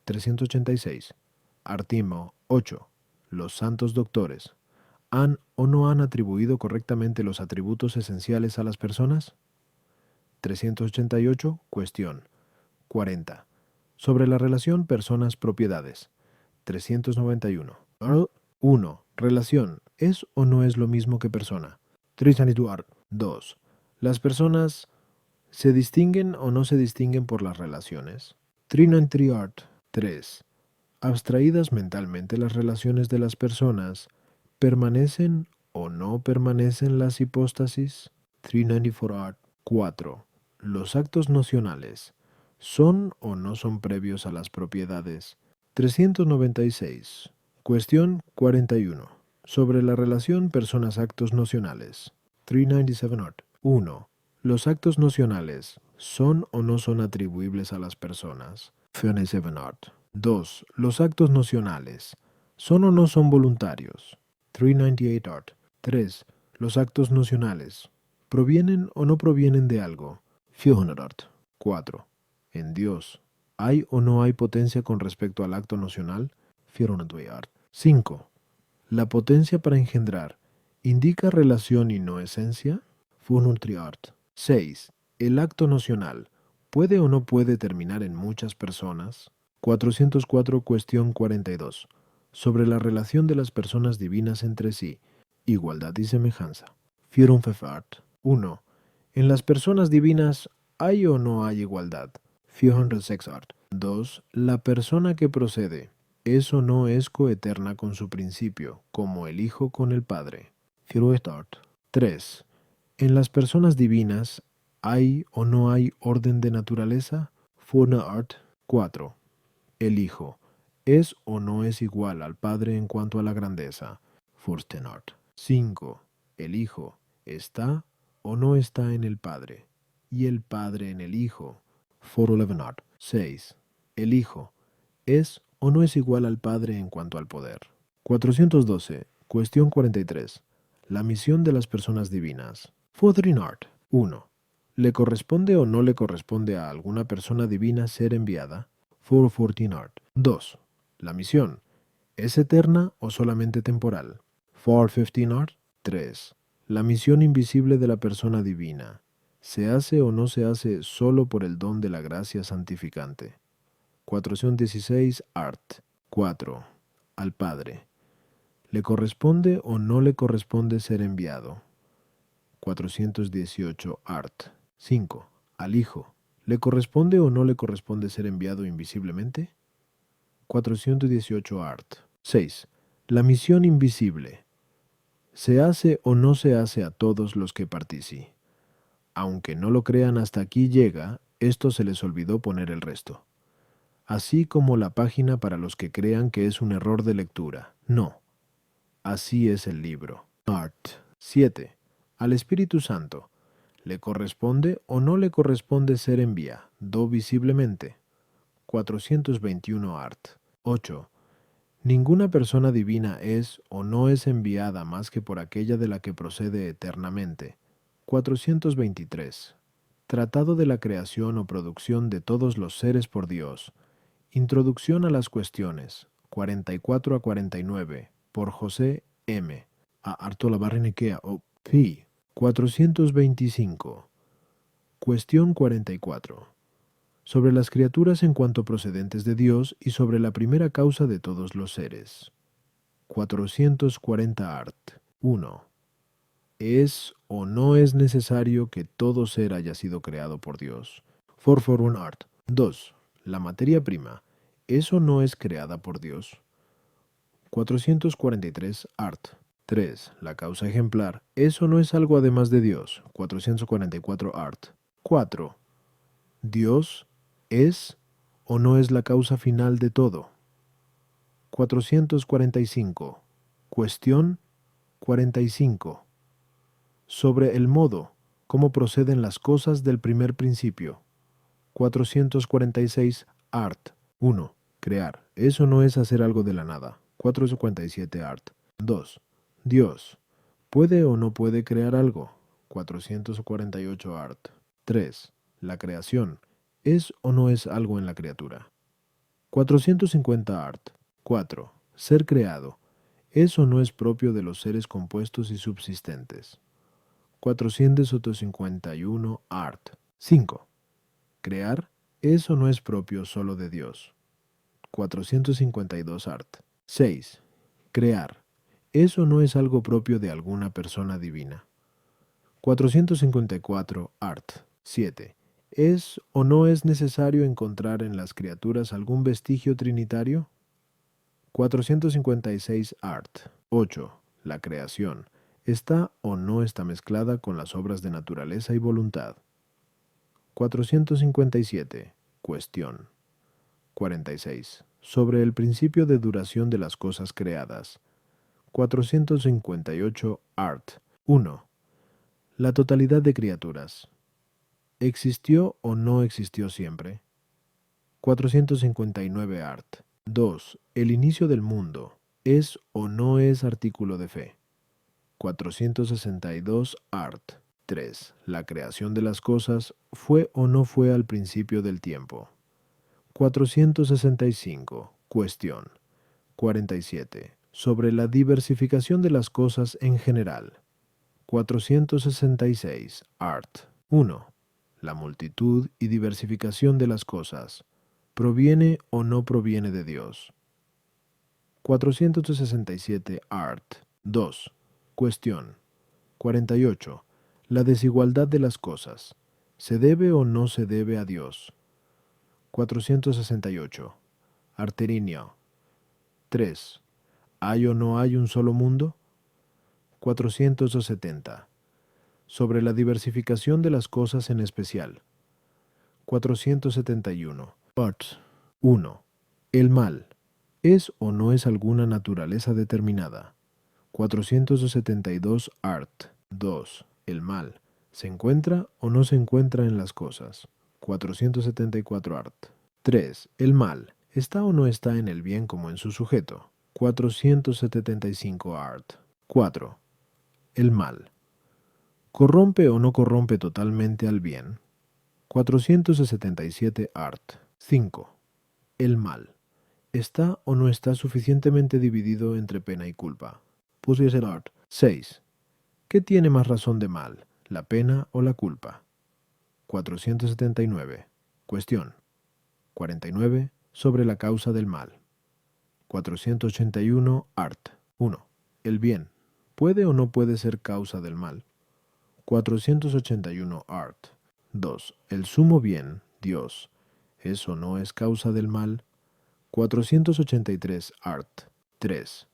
Speaker 1: 386. Artimo 8. Los santos doctores ¿han o no han atribuido correctamente los atributos esenciales a las personas? 388. Cuestión 40. Sobre la relación personas-propiedades. 391. 1. Relación. ¿Es o no es lo mismo que persona? 392. 2. ¿Las personas se distinguen o no se distinguen por las relaciones? 393 art. 3. Abstraídas mentalmente las relaciones de las personas, ¿permanecen o no permanecen las hipóstasis? 394 art. 4. Los actos nocionales, ¿son o no son previos a las propiedades? 396. Cuestión 41. Sobre la relación personas-actos nocionales. 397 art. 1. Los actos nocionales, ¿son o no son atribuibles a las personas? 397 art. 2. Los actos nocionales, ¿son o no son voluntarios? 398 art. 3. Los actos nocionales, ¿provienen o no provienen de algo? 400 art. 4. En Dios, ¿hay o no hay potencia con respecto al acto nocional? 400 art. 5. La potencia para engendrar, ¿indica relación y no esencia? 403 art. 6. El acto nocional, ¿puede o no puede terminar en muchas personas? 404. Cuestión 42. Sobre la relación de las personas divinas entre sí, igualdad y semejanza. 405 art. 1. En las personas divinas, ¿hay o no hay igualdad? 406 art. 2. La persona que procede, ¿es o no es coeterna con su principio, como el Hijo con el Padre? 408 art. 3. En las personas divinas, ¿hay o no hay orden de naturaleza? 409 art. 4. El Hijo, ¿es o no es igual al Padre en cuanto a la grandeza? 410 art. 5. El Hijo, ¿está o no está en el Padre? Y el Padre en el Hijo. 411 art. 6. El Hijo, ¿es o no es igual al Padre en cuanto al poder? 412. Cuestión 43. La misión de las personas divinas. 413 art. 1. ¿Le corresponde o no le corresponde a alguna persona divina ser enviada? 414 art. 2. La misión, ¿es eterna o solamente temporal? 415 art. 3. La misión invisible de la persona divina, ¿se hace o no se hace solo por el don de la gracia santificante? 416 art. 4. Al Padre, ¿le corresponde o no le corresponde ser enviado? 418 art. 5. Al Hijo, ¿Le corresponde o no le corresponde ser enviado invisiblemente? 418 Art. 6. La misión invisible. ¿Se hace o no se hace a todos los que participan? Aunque no lo crean, hasta aquí llega, esto se les olvidó poner el resto. Así como la página para los que crean que es un error de lectura. No. Así es el libro. Art. 7. Al Espíritu Santo. ¿Le corresponde o no le corresponde ser enviado visiblemente? 421 Art. 8. Ninguna persona divina es o no es enviada más que por aquella de la que procede eternamente. 423. Tratado de la creación o producción de todos los seres por Dios. Introducción a las cuestiones. 44 a 49. Por José M. A Artola Barrenekea o P. 425. Cuestión 44. Sobre las criaturas en cuanto procedentes de Dios y sobre la primera causa de todos los seres. 440 Art. 1. ¿Es o no es necesario que todo ser haya sido creado por Dios? 441 Art. 2. La materia prima, ¿es o no es creada por Dios? 443 Art. 3. La causa ejemplar, ¿es o no es algo además de Dios? 444 Art. 4. ¿Dios es o no es la causa final de todo? 445. Cuestión 45. Sobre el modo, cómo proceden las cosas del primer principio. 446 Art. 1. Crear. Eso no es hacer algo de la nada. 447 Art. 2. Dios. ¿Puede o no puede crear algo? 448 Art. 3. La creación. ¿Es o no es algo en la criatura? 450 Art. 4. Ser creado. ¿Es o no es propio de los seres compuestos y subsistentes? 451 Art. 5. Crear. ¿Es o no es propio solo de Dios? 452 Art. 6. Crear. ¿Es o no es algo propio de alguna persona divina? 454 Art. 7. ¿Es o no es necesario encontrar en las criaturas algún vestigio trinitario? 456 Art. 8. La creación. ¿Está o no está mezclada con las obras de naturaleza y voluntad? 457. Cuestión. 46. Sobre el principio de duración de las cosas creadas. 458 Art. 1. La totalidad de criaturas. ¿Existió o no existió siempre? 459 Art. 2. El inicio del mundo. ¿Es o no es artículo de fe? 462 Art. 3. La creación de las cosas fue o no fue al principio del tiempo. 465. Cuestión. 47. Sobre la diversificación de las cosas en general. 466. Art. 1. La multitud y diversificación de las cosas. ¿Proviene o no proviene de Dios? 467 Art. 2. Cuestión. 48. La desigualdad de las cosas. ¿Se debe o no se debe a Dios? 468. Arterinio. 3. ¿Hay o no hay un solo mundo? 470. Sobre la diversificación de las cosas en especial. 471. Art. 1. El mal. ¿Es o no es alguna naturaleza determinada? 472 Art. 2. El mal. ¿Se encuentra o no se encuentra en las cosas? 474 Art. 3. El mal. ¿Está o no está en el bien como en su sujeto? 475 Art. 4. El mal. ¿Corrompe o no corrompe totalmente al bien? 477 Art. 5. El mal. ¿Está o no está suficientemente dividido entre pena y culpa? Pusiese Art. 6. ¿Qué tiene más razón de mal, la pena o la culpa? 479. Cuestión. 49. Sobre la causa del mal. 481 Art. 1. El bien. ¿Puede o no puede ser causa del mal? 481 Art. 2. El sumo bien Dios, ¿es o no es causa del mal? 483 Art. 3.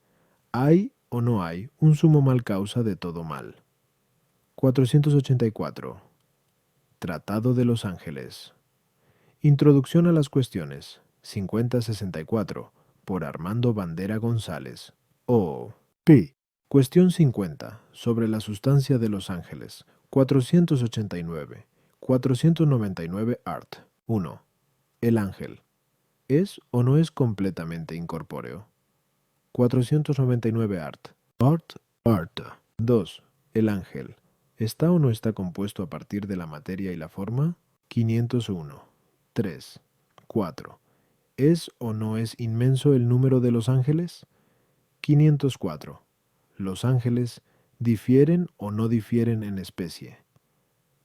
Speaker 1: ¿Hay o no hay un sumo mal causa de todo mal? 484. Tratado de los Ángeles. Introducción a las cuestiones. 5064. Por Armando Bandera González. O. P. Cuestión 50. Sobre la sustancia de los ángeles. 489. 499 Art. 1. El ángel. ¿Es o no es completamente incorpóreo? 499 Art. Art. 2. El ángel. ¿Está o no está compuesto a partir de la materia y la forma? 501. 3. 4. ¿Es o no es inmenso el número de los ángeles? 504. ¿Los ángeles difieren o no difieren en especie?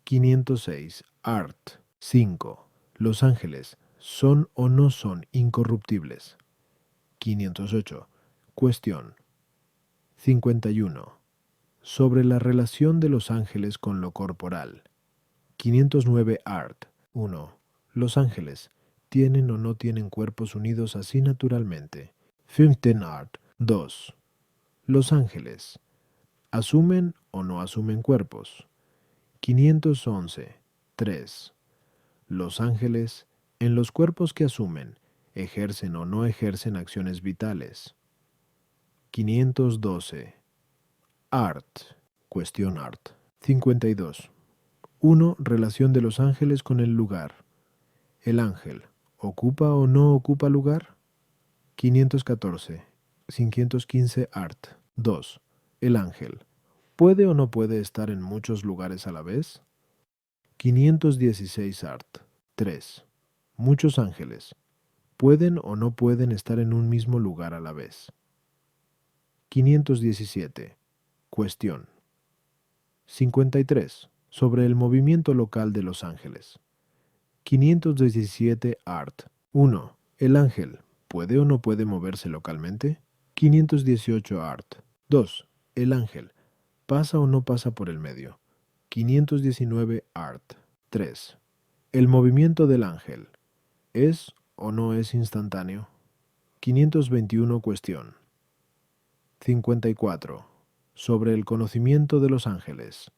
Speaker 1: 506. Art. 5. ¿Los ángeles son o no son incorruptibles? 508. Cuestión. 51. Sobre la relación de los ángeles con lo corporal. 509 Art. 1. Los ángeles tienen o no tienen cuerpos unidos así naturalmente. 15 Art. 2. Los ángeles asumen o no asumen cuerpos. 511. 3. Los ángeles, en los cuerpos que asumen, ejercen o no ejercen acciones vitales. 512. Art. Cuestión Art. 52. 1. Relación de los ángeles con el lugar. ¿El ángel ocupa o no ocupa lugar? 514. 515 Art. 2. El ángel ¿puede o no puede estar en muchos lugares a la vez? 516 Art. 3. Muchos ángeles ¿pueden o no pueden estar en un mismo lugar a la vez? 517. Cuestión. 53. Sobre el movimiento local de los ángeles. 517 Art. 1. ¿El ángel puede o no puede moverse localmente? 518 Art. 2. ¿El ángel pasa o no pasa por el medio? 519 Art. 3. ¿El movimiento del ángel es o no es instantáneo? 521 Cuestión. 54. Sobre el conocimiento de los ángeles.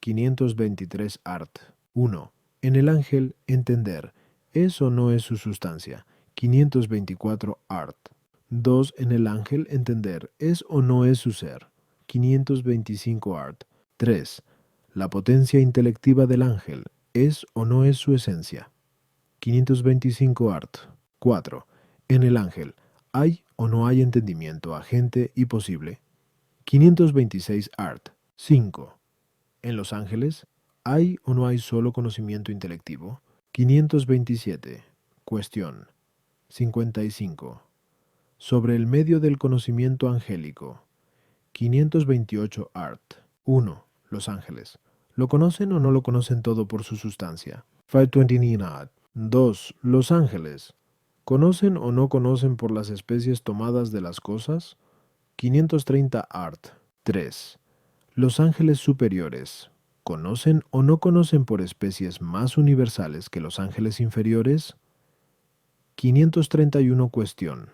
Speaker 1: 523 Art. 1. En el ángel, entender, ¿es o no es su sustancia? 524 Art. 2. En el ángel, entender, ¿es o no es su ser? 525 Art. 3. La potencia intelectiva del ángel, ¿es o no es su esencia? 525 Art. 4. En el ángel, ¿hay o no hay entendimiento agente y posible? 526 Art. 5. En los ángeles, ¿hay o no hay solo conocimiento intelectivo? 527. Cuestión. 55. Sobre el medio del conocimiento angélico. 528 Art. 1. Los ángeles. ¿Lo conocen o no lo conocen todo por su sustancia? 529 Art. 2. Los ángeles. ¿Conocen o no conocen por las especies tomadas de las cosas? 530 Art. 3. Los ángeles superiores. ¿Conocen o no conocen por especies más universales que los ángeles inferiores? 531 Cuestión.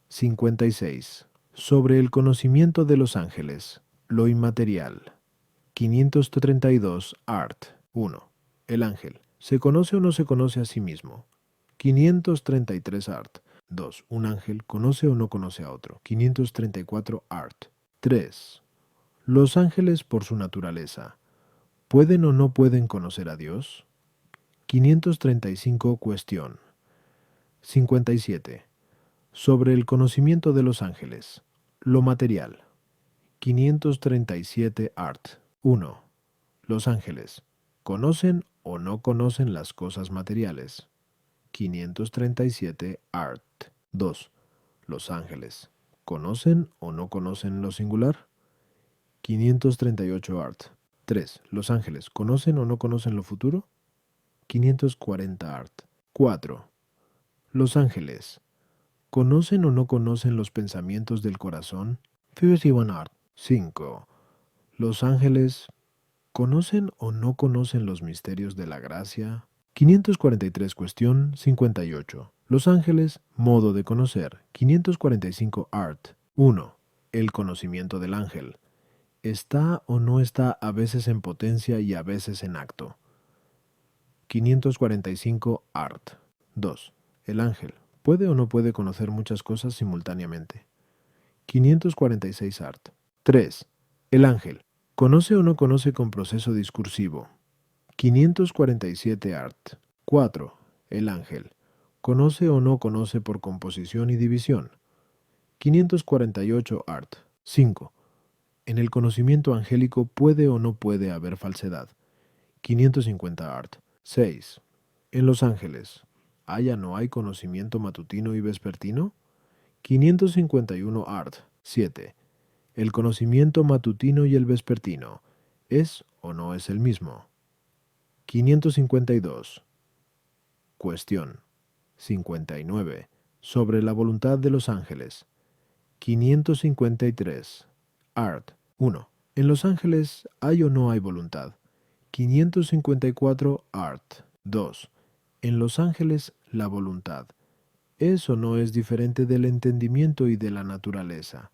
Speaker 1: 56. Sobre el conocimiento de los ángeles, lo inmaterial. 532 Art. 1. El ángel. ¿Se conoce o no se conoce a sí mismo? 533 Art. 2. Un ángel conoce o no conoce a otro. 534 Art. 3. Los ángeles por su naturaleza. ¿Pueden o no pueden conocer a Dios? 535 Cuestión. 57. Sobre el conocimiento de los ángeles. Lo material. 537 Art. 1. Los ángeles. ¿Conocen o no conocen las cosas materiales? 537 Art. 2. Los ángeles. ¿Conocen o no conocen lo singular? 538 Art. 3. Los ángeles. ¿Conocen o no conocen lo futuro? 540 Art. 4. Los ángeles. ¿Conocen o no conocen los pensamientos del corazón? 51 Art. 5. Los ángeles. ¿Conocen o no conocen los misterios de la gracia? 543 cuestión 58. Los ángeles, modo de conocer. 545 art. 1. El conocimiento del ángel. Está o no está a veces en potencia y a veces en acto. 545 art. 2. El ángel. ¿Puede o no puede conocer muchas cosas simultáneamente? 546 art. 3. El ángel. ¿Conoce o no conoce con proceso discursivo? 547 art. 4. El ángel. ¿Conoce o no conoce por composición y división? 548 art. 5. En el conocimiento angélico puede o no puede haber falsedad. 550 art. 6. En los ángeles, ¿hay o no hay conocimiento matutino y vespertino? 551 art. 7. El conocimiento matutino y el vespertino, ¿es o no es el mismo? 552. Cuestión 59. Sobre la voluntad de los ángeles. 553. Art. 1. En los ángeles, ¿hay o no hay voluntad? 554. Art. 2. En los ángeles, la voluntad, ¿es o no es diferente del entendimiento y de la naturaleza?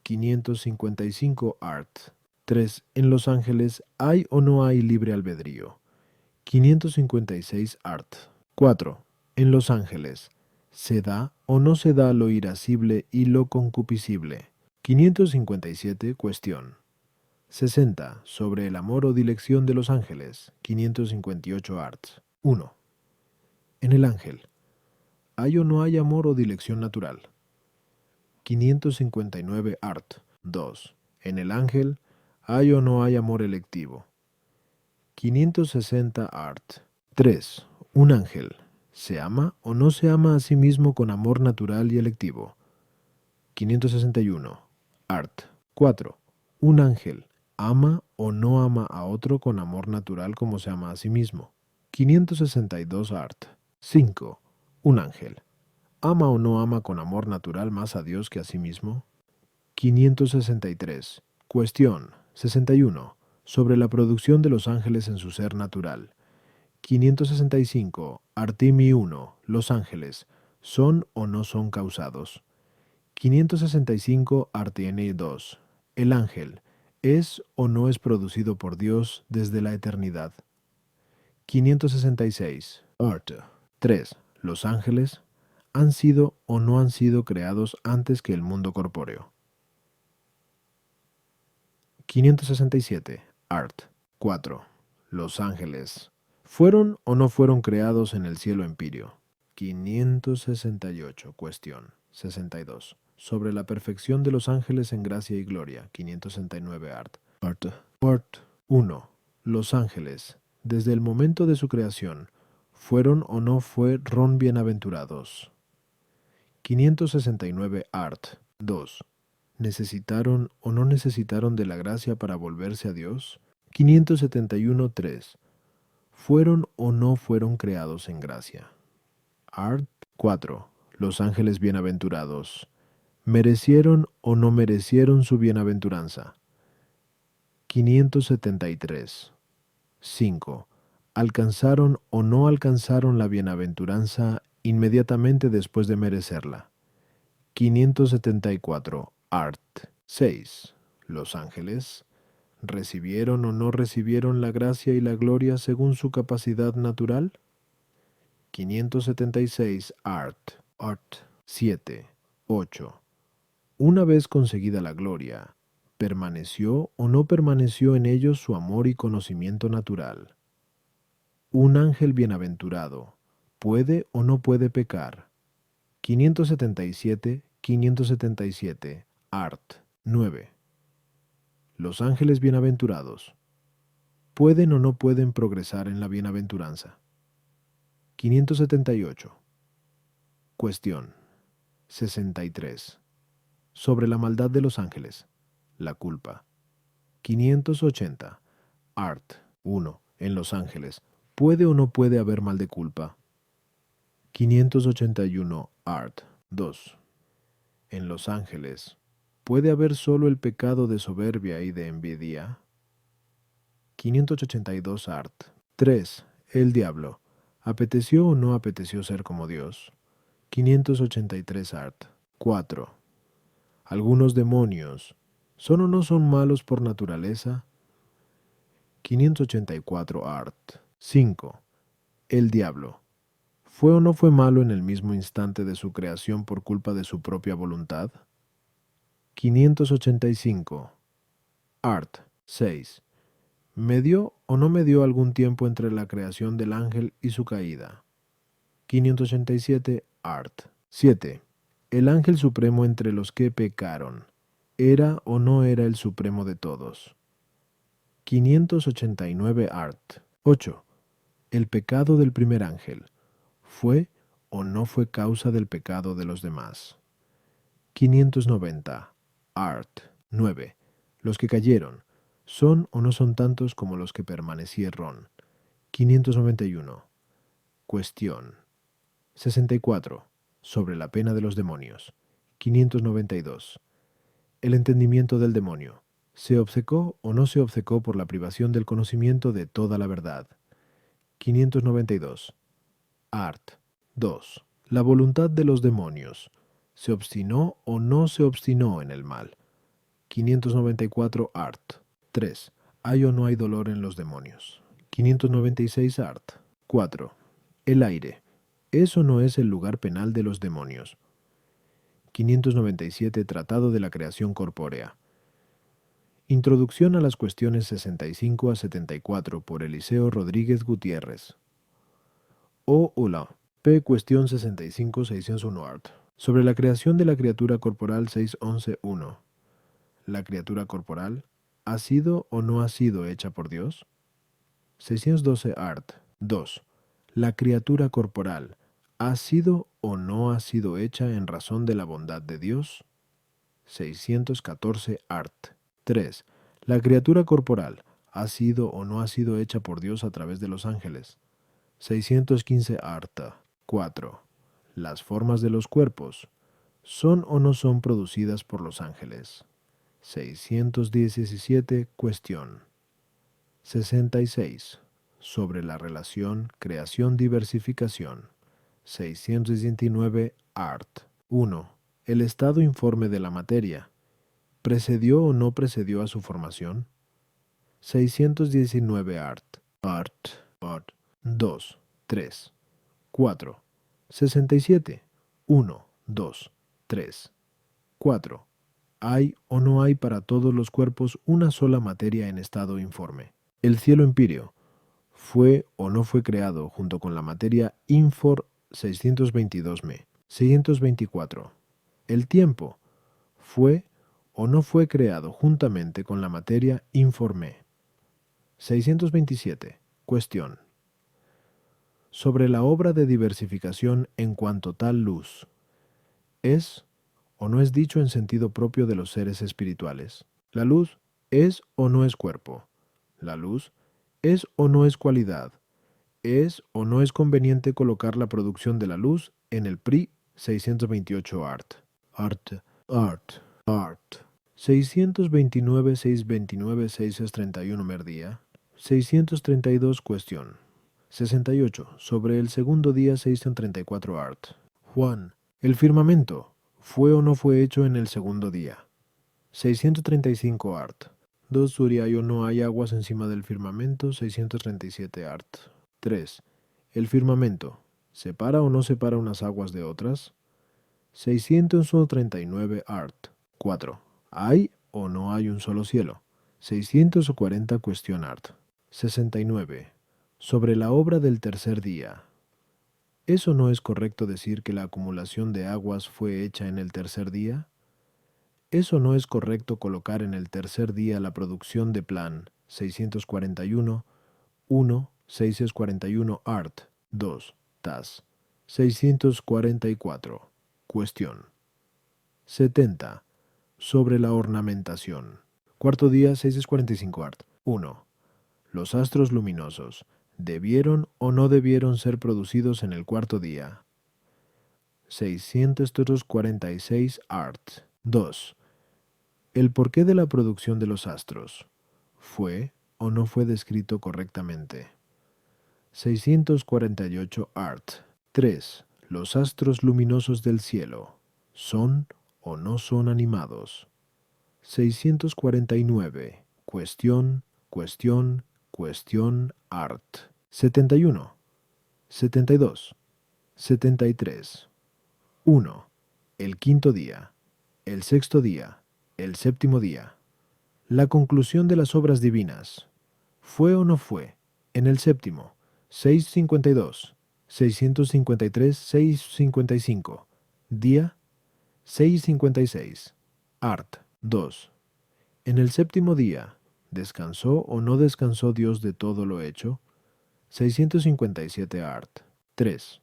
Speaker 1: 555. Art. 3. En los ángeles, ¿hay o no hay libre albedrío? 556 art. 4. En los ángeles, ¿se da o no se da lo irascible y lo concupiscible? 557 cuestión. 60. Sobre el amor o dilección de los ángeles. 558 art. 1. En el ángel, ¿hay o no hay amor o dilección natural? 559 art. 2. En el ángel, ¿hay o no hay amor electivo? 560 art. 3. Un ángel, ¿se ama o no se ama a sí mismo con amor natural y electivo? 561 art. 4. Un ángel, ¿ama o no ama a otro con amor natural como se ama a sí mismo? 562 art. 5. Un ángel, ¿ama o no ama con amor natural más a Dios que a sí mismo? 563. Cuestión 61. Sobre la producción de los ángeles en su ser natural. 565. Artimi 1. Los ángeles, ¿son o no son causados? 565. Artieni 2. El ángel, ¿es o no es producido por Dios desde la eternidad? 566. Art. 3. Los ángeles, ¿han sido o no han sido creados antes que el mundo corpóreo? 567. Art. 4. Los ángeles, ¿fueron o no fueron creados en el cielo empíreo? 568. Cuestión 62. Sobre la perfección de los ángeles en gracia y gloria. 569. Art. Part 1. Los ángeles, desde el momento de su creación, ¿fueron o no fueron bienaventurados? 569. Art. 2. ¿Necesitaron o no necesitaron de la gracia para volverse a Dios? 571. 3. ¿Fueron o no fueron creados en gracia? Art. 4. Los ángeles bienaventurados, ¿merecieron o no merecieron su bienaventuranza? 573. 5. ¿Alcanzaron o no alcanzaron la bienaventuranza inmediatamente después de merecerla? 574. Art. 6. Los ángeles, ¿recibieron o no recibieron la gracia y la gloria según su capacidad natural? 576. Art. 7. 8. Una vez conseguida la gloria, ¿permaneció o no permaneció en ellos su amor y conocimiento natural? Un ángel bienaventurado, ¿puede o no puede pecar? 577. 577. Art. 9. Los ángeles bienaventurados, ¿pueden o no pueden progresar en la bienaventuranza? 578. Cuestión 63. Sobre la maldad de los ángeles, la culpa. 580. Art. 1. En los ángeles, ¿puede o no puede haber mal de culpa? 581. Art. 2. En los ángeles, ¿puede haber solo el pecado de soberbia y de envidia? 582. Art. 3. El diablo, ¿Apeteció o no apeteció ser como Dios? 583 art. 4. Algunos demonios, ¿son o no son malos por naturaleza? 584 art. 5. El diablo, ¿fue o no fue malo en el mismo instante de su creación por culpa de su propia voluntad? 585 art. 6. ¿Me dio o no me dio algún tiempo entre la creación del ángel y su caída? 587 art. 7. El ángel supremo entre los que pecaron, ¿era o no era el supremo de todos? 589 art. 8. El pecado del primer ángel, ¿fue o no fue causa del pecado de los demás? 590 art. 9. Los que cayeron, ¿son o no son tantos como los que permanecieron? 591. Cuestión. 64. Sobre la pena de los demonios. 592. El entendimiento del demonio. ¿Se obcecó o no se obcecó por la privación del conocimiento de toda la verdad? 592. Art. 2. La voluntad de los demonios. ¿Se obstinó o no se obstinó en el mal? 594 art. 3. ¿Hay o no hay dolor en los demonios? 596 art. 4. El aire. ¿Es o no es el lugar penal de los demonios? 597 Tratado de la creación corpórea. Introducción a las cuestiones 65 a 74 por Eliseo Rodríguez Gutiérrez. Hola. P. Cuestión 65-601 art. Sobre la creación de la criatura corporal 611.1. ¿La criatura corporal ha sido o no ha sido hecha por Dios? 612 art. 2. ¿La criatura corporal ha sido o no ha sido hecha en razón de la bondad de Dios? 614 art. 3. ¿La criatura corporal ha sido o no ha sido hecha por Dios a través de los ángeles? 615 art. 4. ¿Las formas de los cuerpos son o no son producidas por los ángeles? 617 Cuestión. 66. Sobre la relación creación-diversificación. 619 art. 1. El estado informe de la materia, ¿precedió o no precedió a su formación? 619 art. 2, 3, 4. 67. 1, 2, 3, 4. ¿Hay o no hay para todos los cuerpos una sola materia en estado informe? El cielo empíreo, ¿fue o no fue creado junto con la materia infor 622 me? 624. El tiempo, ¿fue o no fue creado juntamente con la materia informe? 627. Cuestión. Sobre la obra de diversificación en cuanto tal luz, ¿es o no es dicho en sentido propio de los seres espirituales? ¿La luz es o no es cuerpo? ¿La luz es o no es cualidad? ¿Es o no es conveniente colocar la producción de la luz en el PRI 628 art? 629, 629, 631 merdía. 632 cuestión. 68. Sobre el segundo día 634 art. Juan. El firmamento, ¿fue o no fue hecho en el segundo día? 635 art. 2. ¿Hay o no hay aguas encima del firmamento? 637 art. 3. El firmamento, ¿separa o no separa unas aguas de otras? 639 art. 4. ¿Hay o no hay un solo cielo? 640 cuestión art. 69. Sobre la obra del tercer día. ¿Eso no es correcto decir que la acumulación de aguas fue hecha en el tercer día? ¿Eso no es correcto colocar en el tercer día la producción de plan 641, 1, 641 art, 2, tas, 644? Cuestión. 70. Sobre la ornamentación. Cuarto día 645 art. 1. Los astros luminosos, ¿debieron o no debieron ser producidos en el cuarto día? 646 art. 2. El porqué de la producción de los astros, ¿fue o no fue descrito correctamente? 648 art. 3. Los astros luminosos del cielo, ¿son o no son animados? 649. Cuestión, cuestión, cuestión, art. 71. 72. 73. 1. El quinto día, el sexto día, el séptimo día. La conclusión de las obras divinas. ¿Fue o no fue? En el séptimo. 652. 653, 655. Día 656. Art. 2. En el séptimo día, ¿descansó o no descansó Dios de todo lo hecho? 657 art. 3.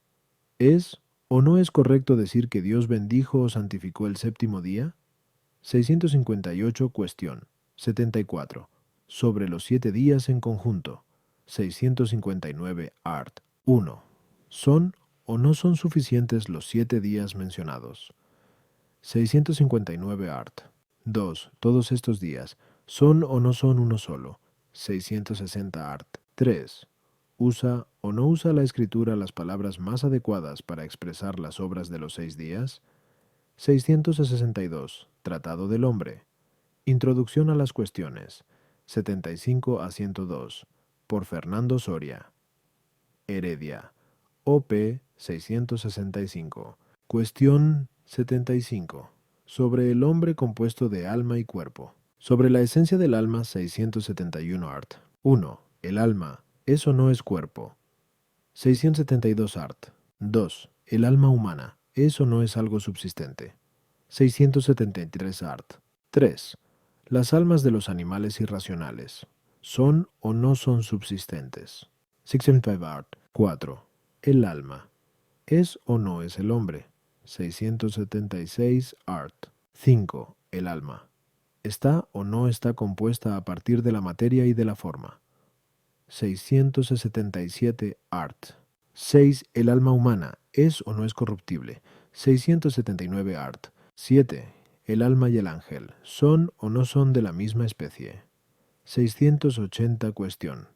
Speaker 1: ¿Es o no es correcto decir que Dios bendijo o santificó el séptimo día? 658 cuestión. 74. Sobre los 7 días en conjunto. 659 art. 1. ¿Son o no son suficientes los 7 días mencionados? 659 art. 2. Todos estos días, ¿son o no son uno solo? 660 art. 3. ¿Usa o no usa la escritura las palabras más adecuadas para expresar las obras de los 6 días? 662. Tratado del hombre. Introducción a las cuestiones. 75 a 102. Por Fernando Soria. Heredia. OP 665. Cuestión 75. Sobre el hombre compuesto de alma y cuerpo. Sobre la esencia del alma 671 art. 1. El alma, ¿es o no es cuerpo? 672 art. 2. El alma humana, ¿es o no es algo subsistente? 673 art. 3. Las almas de los animales irracionales, ¿son o no son subsistentes? 675 art. 4. El alma, ¿es o no es el hombre? 676 art. 5. El alma, ¿está o no está compuesta a partir de la materia y de la forma? 677 art. 6. El alma humana, ¿es o no es corruptible? 679 art. 7. El alma y el ángel, ¿son o no son de la misma especie? 680 cuestión.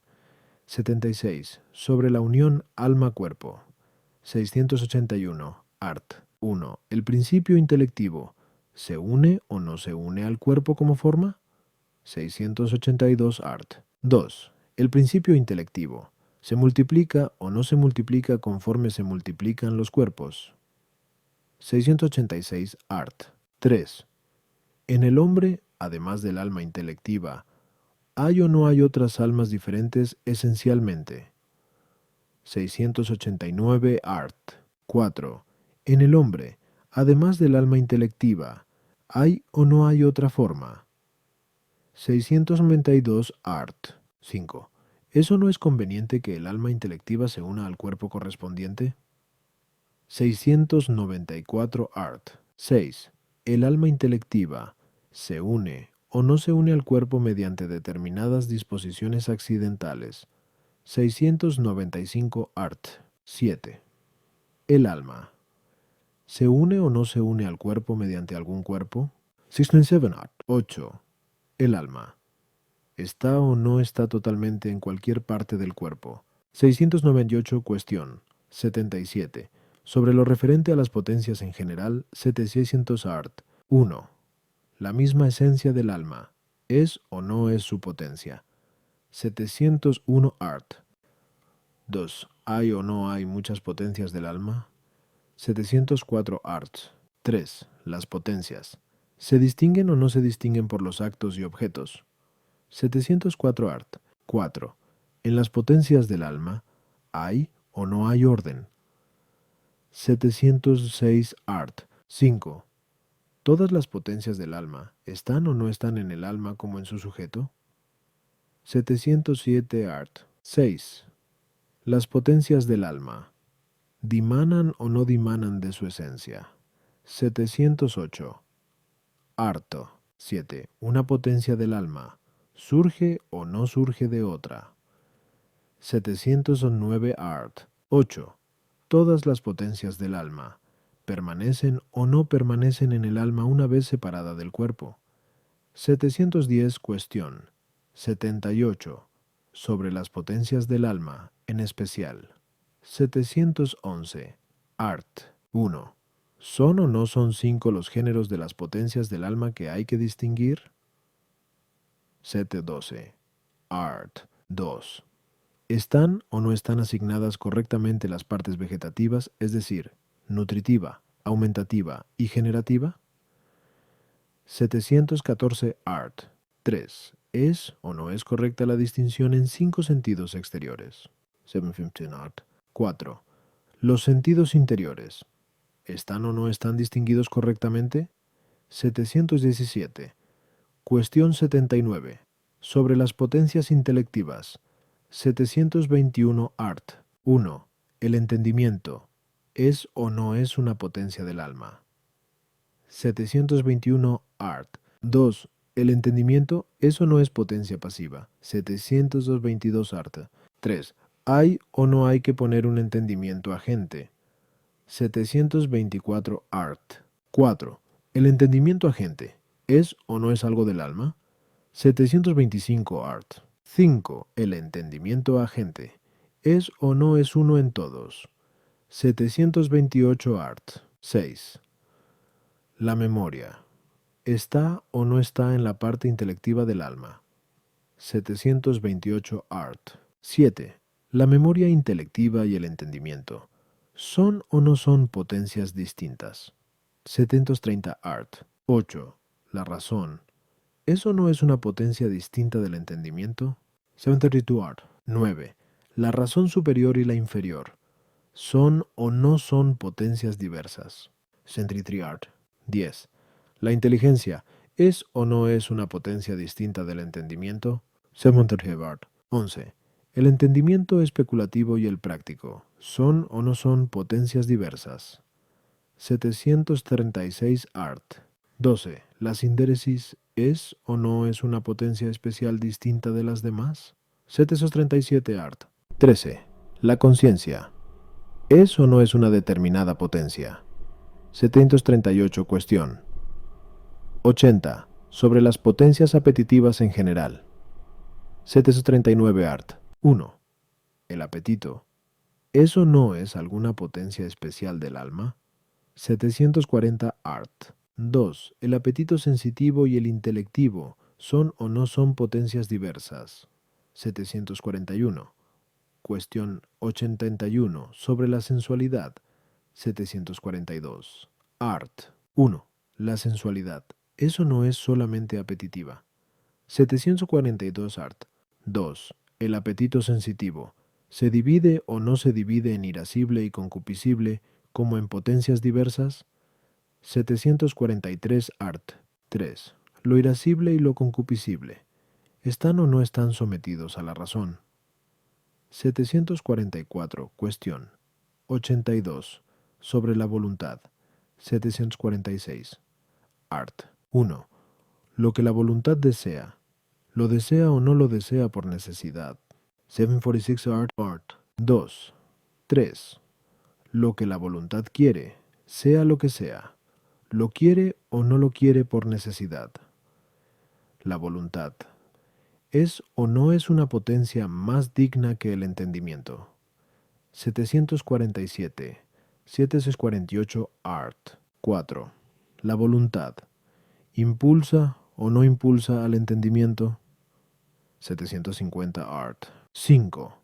Speaker 1: 76. Sobre la unión alma-cuerpo. 681 art. 1. El principio intelectivo, ¿se une o no se une al cuerpo como forma? 682 art. 2. El principio intelectivo, ¿se multiplica o no se multiplica conforme se multiplican los cuerpos? 686 art. 3. En el hombre, además del alma intelectiva, ¿hay o no hay otras almas diferentes esencialmente? 689 art. 4. En el hombre, además del alma intelectiva, ¿hay o no hay otra forma? 692 art. 5. ¿Eso no es conveniente que el alma intelectiva se una al cuerpo correspondiente? 694 art. 6. El alma intelectiva se une o no se une al cuerpo mediante determinadas disposiciones accidentales. 695 art. 7. El alma ¿se une o no se une al cuerpo mediante algún cuerpo? 697 art. 8. El alma ¿está o no está totalmente en cualquier parte del cuerpo? 698 cuestión. 77. Sobre lo referente a las potencias en general, 700 art. 1. La misma esencia del alma, ¿es o no es su potencia? 701 art. 2. ¿Hay o no hay muchas potencias del alma? 704 art. 3. Las potencias. ¿Se distinguen o no se distinguen por los actos y objetos? 704 art. 4. En las potencias del alma, ¿hay o no hay orden? 706 art. 5. ¿Todas las potencias del alma están o no están en el alma como en su sujeto? 707 art. 6. Las potencias del alma, ¿dimanan o no dimanan de su esencia? 708. Harto. 7. Una potencia del alma, ¿surge o no surge de otra? 709 art. 8. Todas las potencias del alma, ¿permanecen o no permanecen en el alma una vez separada del cuerpo? 710 cuestión. 78. Sobre las potencias del alma, en especial. 711. Art. 1. ¿Son o no son 5 los géneros de las potencias del alma que hay que distinguir? 712. Art. 2. ¿Están o no están asignadas correctamente las partes vegetativas, es decir, nutritiva, aumentativa y generativa? 714. Art. 3. ¿Es o no es correcta la distinción en 5 sentidos exteriores? 715. Art. 4. Los sentidos interiores, ¿están o no están distinguidos correctamente? 717. Cuestión 79. Sobre las potencias intelectivas. 721. Art. 1. El entendimiento, ¿es o no es una potencia del alma? 721. Art. 2. El entendimiento, ¿es o no es potencia pasiva? 722. Art. 3. ¿Hay o no hay que poner un entendimiento agente? 724. Art. 4. ¿El entendimiento agente es o no es algo del alma? 725. Art. 5. ¿El entendimiento agente es o no es uno en todos? 728. Art. 6. La memoria, ¿está o no está en la parte intelectiva del alma? 728. Art. 7. La memoria intelectiva y el entendimiento, ¿son o no son potencias distintas? 730. Art. 8. La razón, ¿es o no es una potencia distinta del entendimiento? 732. Art. 9. La razón superior y la inferior, ¿son o no son potencias diversas? 733. Art. 10. La inteligencia, ¿es o no es una potencia distinta del entendimiento? 735. Art. 11. El entendimiento especulativo y el práctico, ¿son o no son potencias diversas? 736. Art. 12. La sindéresis, ¿es o no es una potencia especial distinta de las demás? 737. Art. 13. La conciencia, ¿es o no es una determinada potencia? 738. Cuestión 80. Sobre las potencias apetitivas en general. 739. Art. 1. El apetito, ¿es o no es alguna potencia especial del alma? 740. Art. 2. El apetito sensitivo y el intelectivo, ¿son o no son potencias diversas? 741. Cuestión 81. Sobre la sensualidad. 742. Art. 1. La sensualidad, ¿es o no es solamente apetitiva? 742. Art. 2. El apetito sensitivo, ¿se divide o no se divide en irascible y concupiscible como en potencias diversas? 743. Art. 3. Lo irascible y lo concupiscible, ¿están o no están sometidos a la razón? 744. Cuestión 82. Sobre la voluntad. 746. Art. 1. Lo que la voluntad desea, ¿lo desea o no lo desea por necesidad? 746. Art. 2. 3. Lo que la voluntad quiere, sea lo que sea, ¿lo quiere o no lo quiere por necesidad? La voluntad, ¿es o no es una potencia más digna que el entendimiento? 747. 748. Art. 4. La voluntad, ¿impulsa o no impulsa al entendimiento? 750. Art. 5.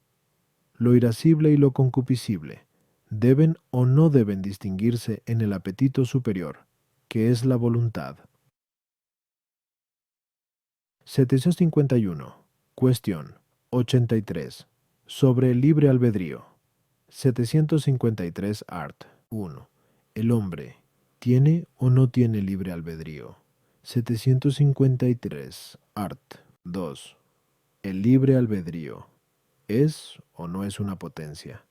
Speaker 1: Lo irascible y lo concupiscible, ¿deben o no deben distinguirse en el apetito superior, que es la voluntad? 751. Cuestión 83. Sobre el libre albedrío. 753. Art. 1. El hombre, ¿tiene o no tiene libre albedrío? 753. Art. 2. El libre albedrío, ¿es o no es una potencia?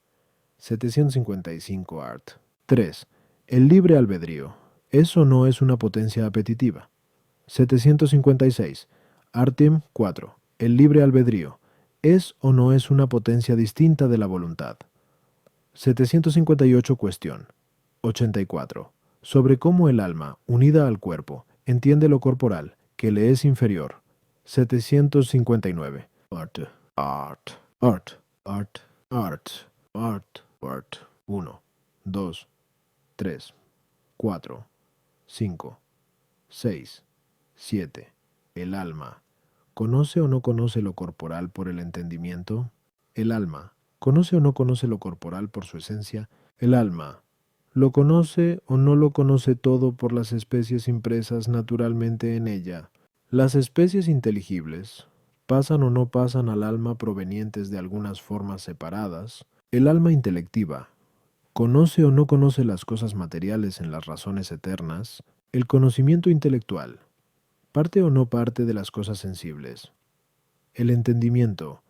Speaker 1: 755. Art. 3. El libre albedrío, ¿es o no es una potencia apetitiva? 756. Artim 4. El libre albedrío, ¿es o no es una potencia distinta de la voluntad? 758. Cuestión 84. Sobre cómo el alma, unida al cuerpo, entiende lo corporal, que le es inferior. 759. Art. Art, art, art. 1, 2, 3, 4, 5, 6, 7. El alma. ¿Conoce o no conoce lo corporal por el entendimiento? El alma. ¿Conoce o no conoce lo corporal por su esencia? El alma. ¿Lo conoce o no lo conoce todo por las especies impresas naturalmente en ella? Las especies inteligibles pasan o no pasan al alma provenientes de algunas formas separadas. El alma intelectiva. ¿Conoce o no conoce las cosas materiales en las razones eternas? El conocimiento intelectual. ¿Parte o no parte de las cosas sensibles? El entendimiento.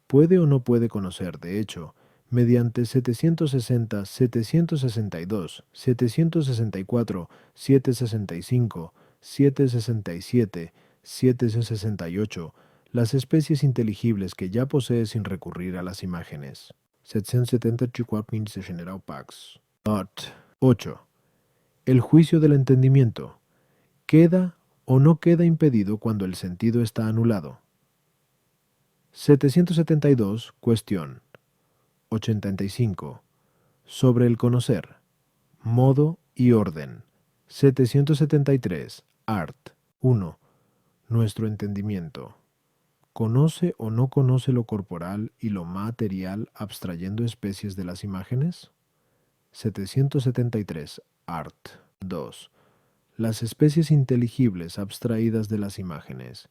Speaker 1: ¿Puede o no puede conocer, de hecho, mediante 760, 762, 764, 765, 767, 768, las especies inteligibles que ya posee sin recurrir a las imágenes? 774 se generó Pax. 8. El juicio del entendimiento. ¿Queda o no queda impedido cuando el sentido está anulado? 772. Cuestión. 85. Sobre el conocer. Modo y orden. 773. Art. 1. Nuestro entendimiento. ¿Conoce o no conoce lo corporal y lo material abstrayendo especies de las imágenes? 773. Art. 2. Las especies inteligibles abstraídas de las imágenes.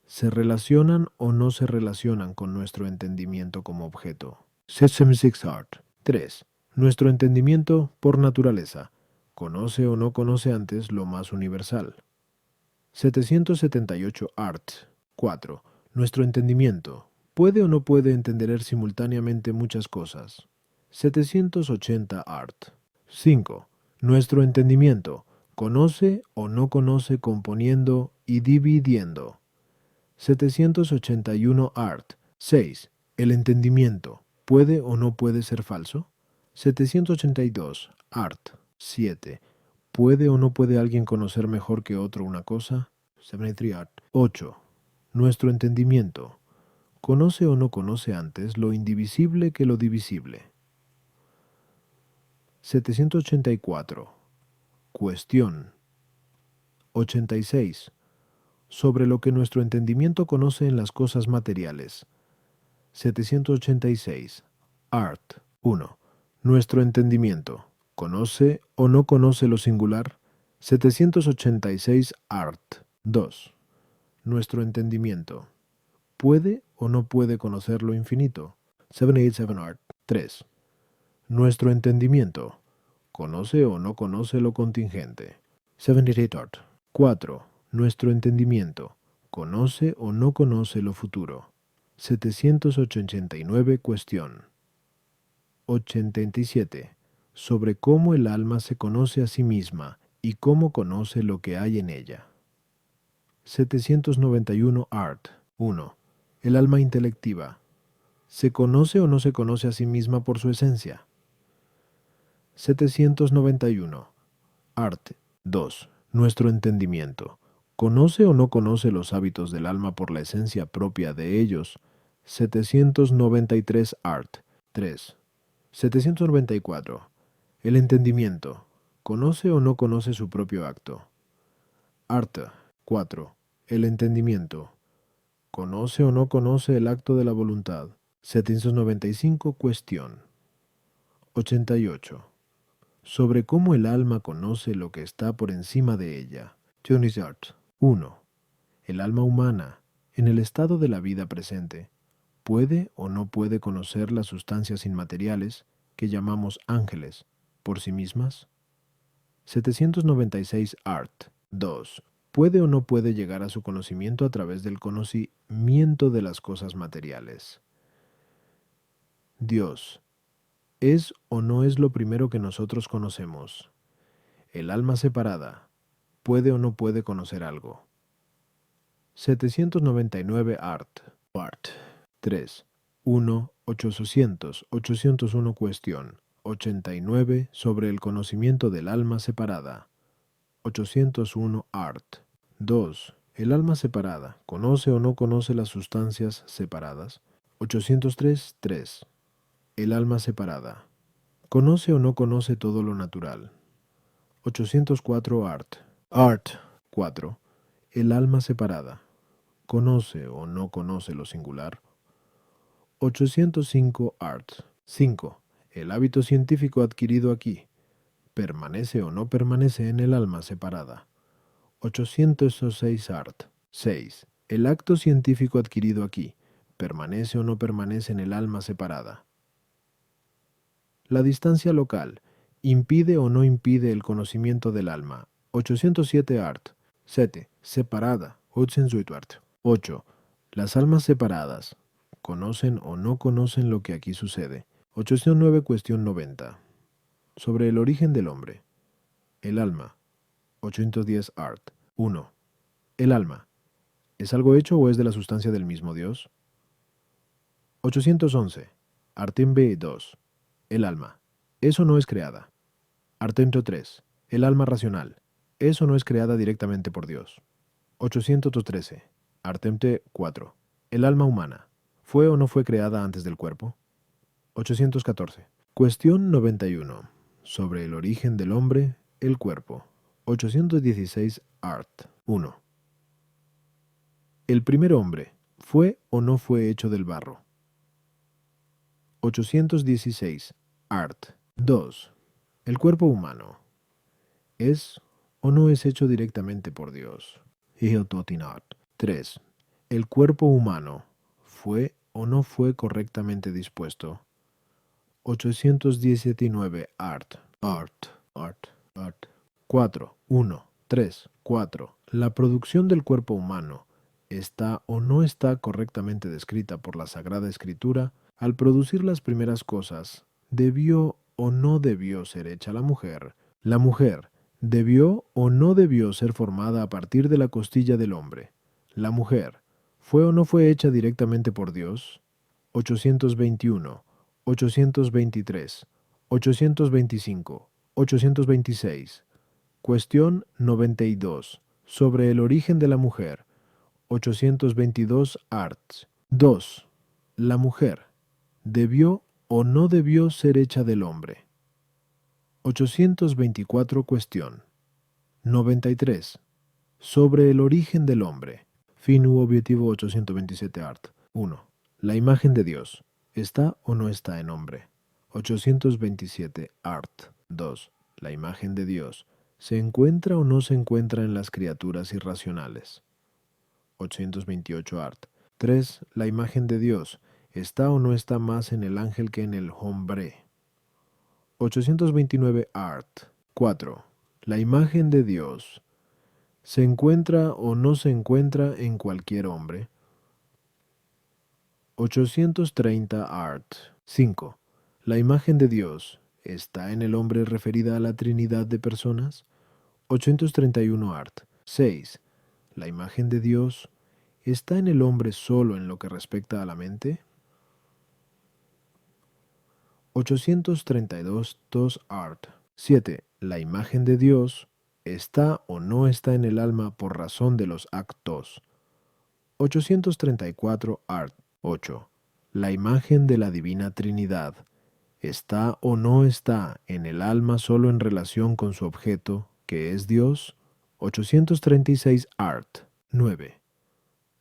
Speaker 1: ¿Se relacionan o no se relacionan con nuestro entendimiento como objeto? 76 Art. 3. Nuestro entendimiento, por naturaleza, ¿conoce o no conoce antes lo más universal? 778 Art. 4. Nuestro entendimiento, ¿puede o no puede entender simultáneamente muchas cosas? 780 Art. 5. Nuestro entendimiento, ¿conoce o no conoce componiendo y dividiendo? 781 Art. 6. El entendimiento, ¿puede o no puede ser falso? 782 Art. 7. ¿Puede o no puede alguien conocer mejor que otro una cosa? 73 Art. 8. Nuestro entendimiento, ¿conoce o no conoce antes lo indivisible que lo divisible? 784. Cuestión. 86. Sobre lo que nuestro entendimiento conoce en las cosas materiales. 786. Art. 1. Nuestro entendimiento, ¿conoce o no conoce lo singular? 786. Art. 2. Nuestro entendimiento, ¿puede o no puede conocer lo infinito? 787 Art. 3. Nuestro entendimiento, ¿conoce o no conoce lo contingente? 78 Art. 4. Nuestro entendimiento, ¿conoce o no conoce lo futuro? 789. Cuestión. 87. Sobre cómo el alma se conoce a sí misma y cómo conoce lo que hay en ella. 791. Art. 1. El alma intelectiva, ¿se conoce o no se conoce a sí misma por su esencia? 791. Art. 2. Nuestro entendimiento, ¿conoce o no conoce los hábitos del alma por la esencia propia de ellos? 793. Art. 3. 794. El entendimiento, ¿conoce o no conoce su propio acto? Art. 4. El entendimiento, ¿conoce o no conoce el acto de la voluntad? 795. Cuestión. 88. Sobre cómo el alma conoce lo que está por encima de ella. 1. El alma humana, en el estado de la vida presente, ¿puede o no puede conocer las sustancias inmateriales, que llamamos ángeles, por sí mismas? 796. Art. 2. ¿Puede o no puede llegar a su conocimiento a través del conocimiento de las cosas materiales? Dios, ¿es o no es lo primero que nosotros conocemos? El alma separada, ¿puede o no puede conocer algo? 799. Art. 3. 1. 800. 801. Cuestión. 89. Sobre el conocimiento del alma separada. 801. Art. 2. El alma separada, ¿conoce o no conoce las sustancias separadas? 803. 3. el alma separada. ¿Conoce o no conoce todo lo natural? 804 Art. Art. 4. El alma separada. ¿Conoce o no conoce lo singular? 805 Art. 5. El hábito científico adquirido aquí. ¿Permanece o no permanece en el alma separada? 806 Art. 6. El acto científico adquirido aquí. ¿Permanece o no permanece en el alma separada? La distancia local. ¿Impide o no impide el conocimiento del alma? 807 Art. 7. Separada. 8. Las almas separadas. ¿Conocen o no conocen lo que aquí sucede? 809 Cuestión 90. Sobre el origen del hombre. El alma. 810 Art. 1. El alma. ¿Es algo hecho o es de la sustancia del mismo Dios? 811. Artem B. 2. El alma. ¿Es o no es creada? Artento 3. El alma racional. ¿Es o no es creada directamente por Dios? 813. Artemte 4. El alma humana. ¿Fue o no fue creada antes del cuerpo? 814. Cuestión 91. Sobre el origen del hombre, el cuerpo. 816 Art. 1. ¿El primer hombre fue o no fue hecho del barro? 816 Art. 2. ¿El cuerpo humano es o no es hecho directamente por Dios? 3. ¿El cuerpo humano fue o no fue correctamente dispuesto? 819 Art. 4. 1. 3. 4. La producción del cuerpo humano está o no está correctamente descrita por la Sagrada Escritura. Al producir las primeras cosas, ¿debió o no debió ser hecha la mujer? La mujer, ¿debió o no debió ser formada a partir de la costilla del hombre? La mujer, ¿fue o no fue hecha directamente por Dios? 821, 823, 825, 826. Cuestión 92. Sobre el origen de la mujer. 822 Arts. 2. La mujer, ¿debió o no debió ser hecha del hombre? 824 Cuestión 93. Sobre el origen del hombre. Fin u objetivo 827 Art. 1. La imagen de Dios. ¿Está o no está en hombre? 827 Art. 2. La imagen de Dios. ¿Se encuentra o no se encuentra en las criaturas irracionales? 828 Art. 3. La imagen de Dios. ¿Está o no está más en el ángel que en el hombre? 829 Art. 4. La imagen de Dios. ¿Se encuentra o no se encuentra en cualquier hombre? 830 Art. 5. La imagen de Dios. ¿Está en el hombre referida a la Trinidad de personas? 831 Art. 6. La imagen de Dios. ¿Está en el hombre solo en lo que respecta a la mente? 832 2 Art. 7. La imagen de Dios. ¿Está o no está en el alma por razón de los actos? 834 Art. 8. La imagen de la Divina Trinidad. ¿Está o no está en el alma solo en relación con su objeto, que es Dios? 836 Art. 9.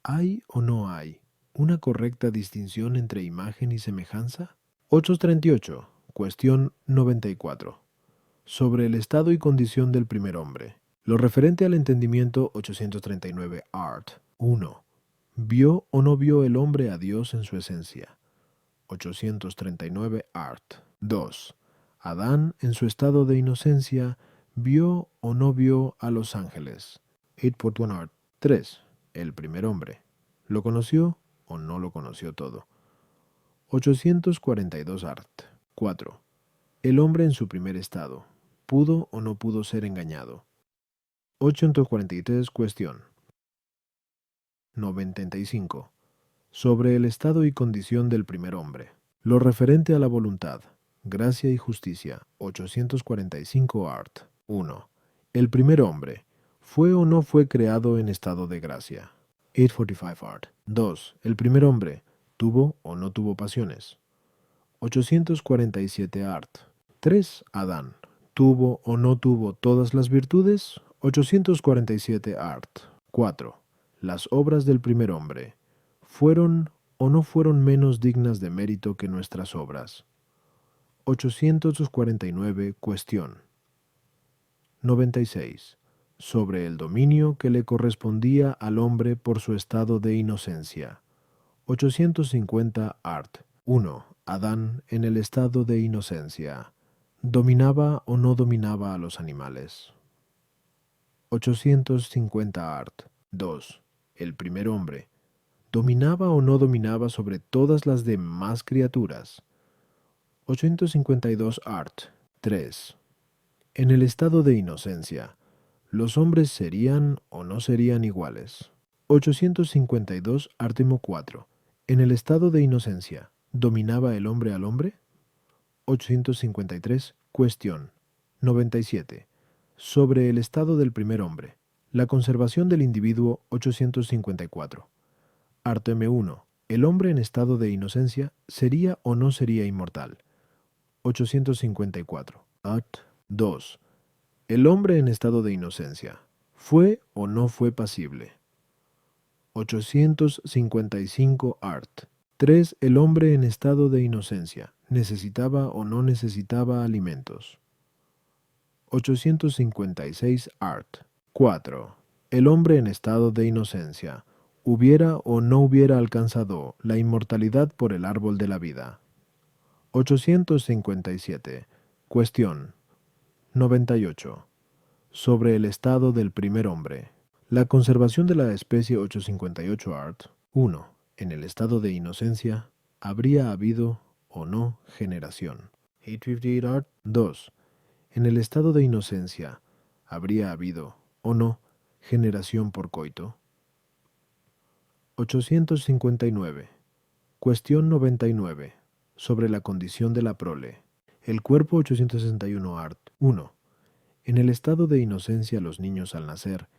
Speaker 1: ¿Hay o no hay una correcta distinción entre imagen y semejanza? 838. Cuestión 94. Sobre el estado y condición del primer hombre. Lo referente al entendimiento 839 Art. 1. ¿Vio o no vio el hombre a Dios en su esencia? 839 Art. 2. Adán, en su estado de inocencia, ¿vio o no vio a los ángeles? 841 Art. 3. El primer hombre. ¿Lo conoció o no lo conoció todo? 842 Art. 4. El hombre en su primer estado. ¿Pudo o no pudo ser engañado? 843 Cuestión 95. Sobre el estado y condición del primer hombre. Lo referente a la voluntad, gracia y justicia. 845 Art. 1. El primer hombre. ¿Fue o no fue creado en estado de gracia? 845 Art. 2. El primer hombre. ¿Tuvo o no tuvo pasiones? 847 art. 3. Adán. ¿Tuvo o no tuvo todas las virtudes? 847 art. 4. Las obras del primer hombre. ¿Fueron o no fueron menos dignas de mérito que nuestras obras? 849. Cuestión. 96. Sobre el dominio que le correspondía al hombre por su estado de inocencia. 850 art. 1. Adán en el estado de inocencia. ¿Dominaba o no dominaba a los animales? 850 art. 2. El primer hombre. ¿Dominaba o no dominaba sobre todas las demás criaturas? 852 art. 3. En el estado de inocencia, ¿los hombres serían o no serían iguales? 852 ártimo 4. En el estado de inocencia, ¿dominaba el hombre al hombre? 853. Cuestión. 97. Sobre el estado del primer hombre. La conservación del individuo. 854. Art. M1. ¿El hombre en estado de inocencia sería o no sería inmortal? 854. Art. 2. ¿El hombre en estado de inocencia fue o no fue pasible? 855 art. 3. El hombre en estado de inocencia necesitaba o no necesitaba alimentos. 856 art. 4. El hombre en estado de inocencia hubiera o no hubiera alcanzado la inmortalidad por el árbol de la vida. 857. Cuestión. 98. Sobre el estado del primer hombre. La conservación de la especie. 858 art. 1. En el estado de inocencia, ¿habría habido o no generación? 858 art. 2. En el estado de inocencia, ¿habría habido o no generación por coito? 859. Cuestión 99. Sobre la condición de la prole. El cuerpo. 861 art. 1. En el estado de inocencia, los niños al nacer,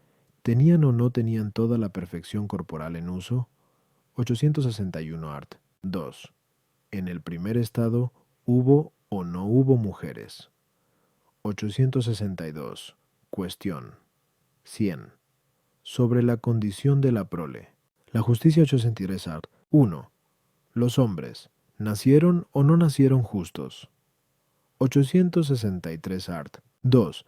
Speaker 1: ¿tenían o no tenían toda la perfección corporal en uso? 861 art. 2. En el primer estado, ¿hubo o no hubo mujeres? 862. Cuestión. 100. Sobre la condición de la prole. La justicia. 863 art. 1. Los hombres, ¿nacieron o no nacieron justos? 863 art. 2.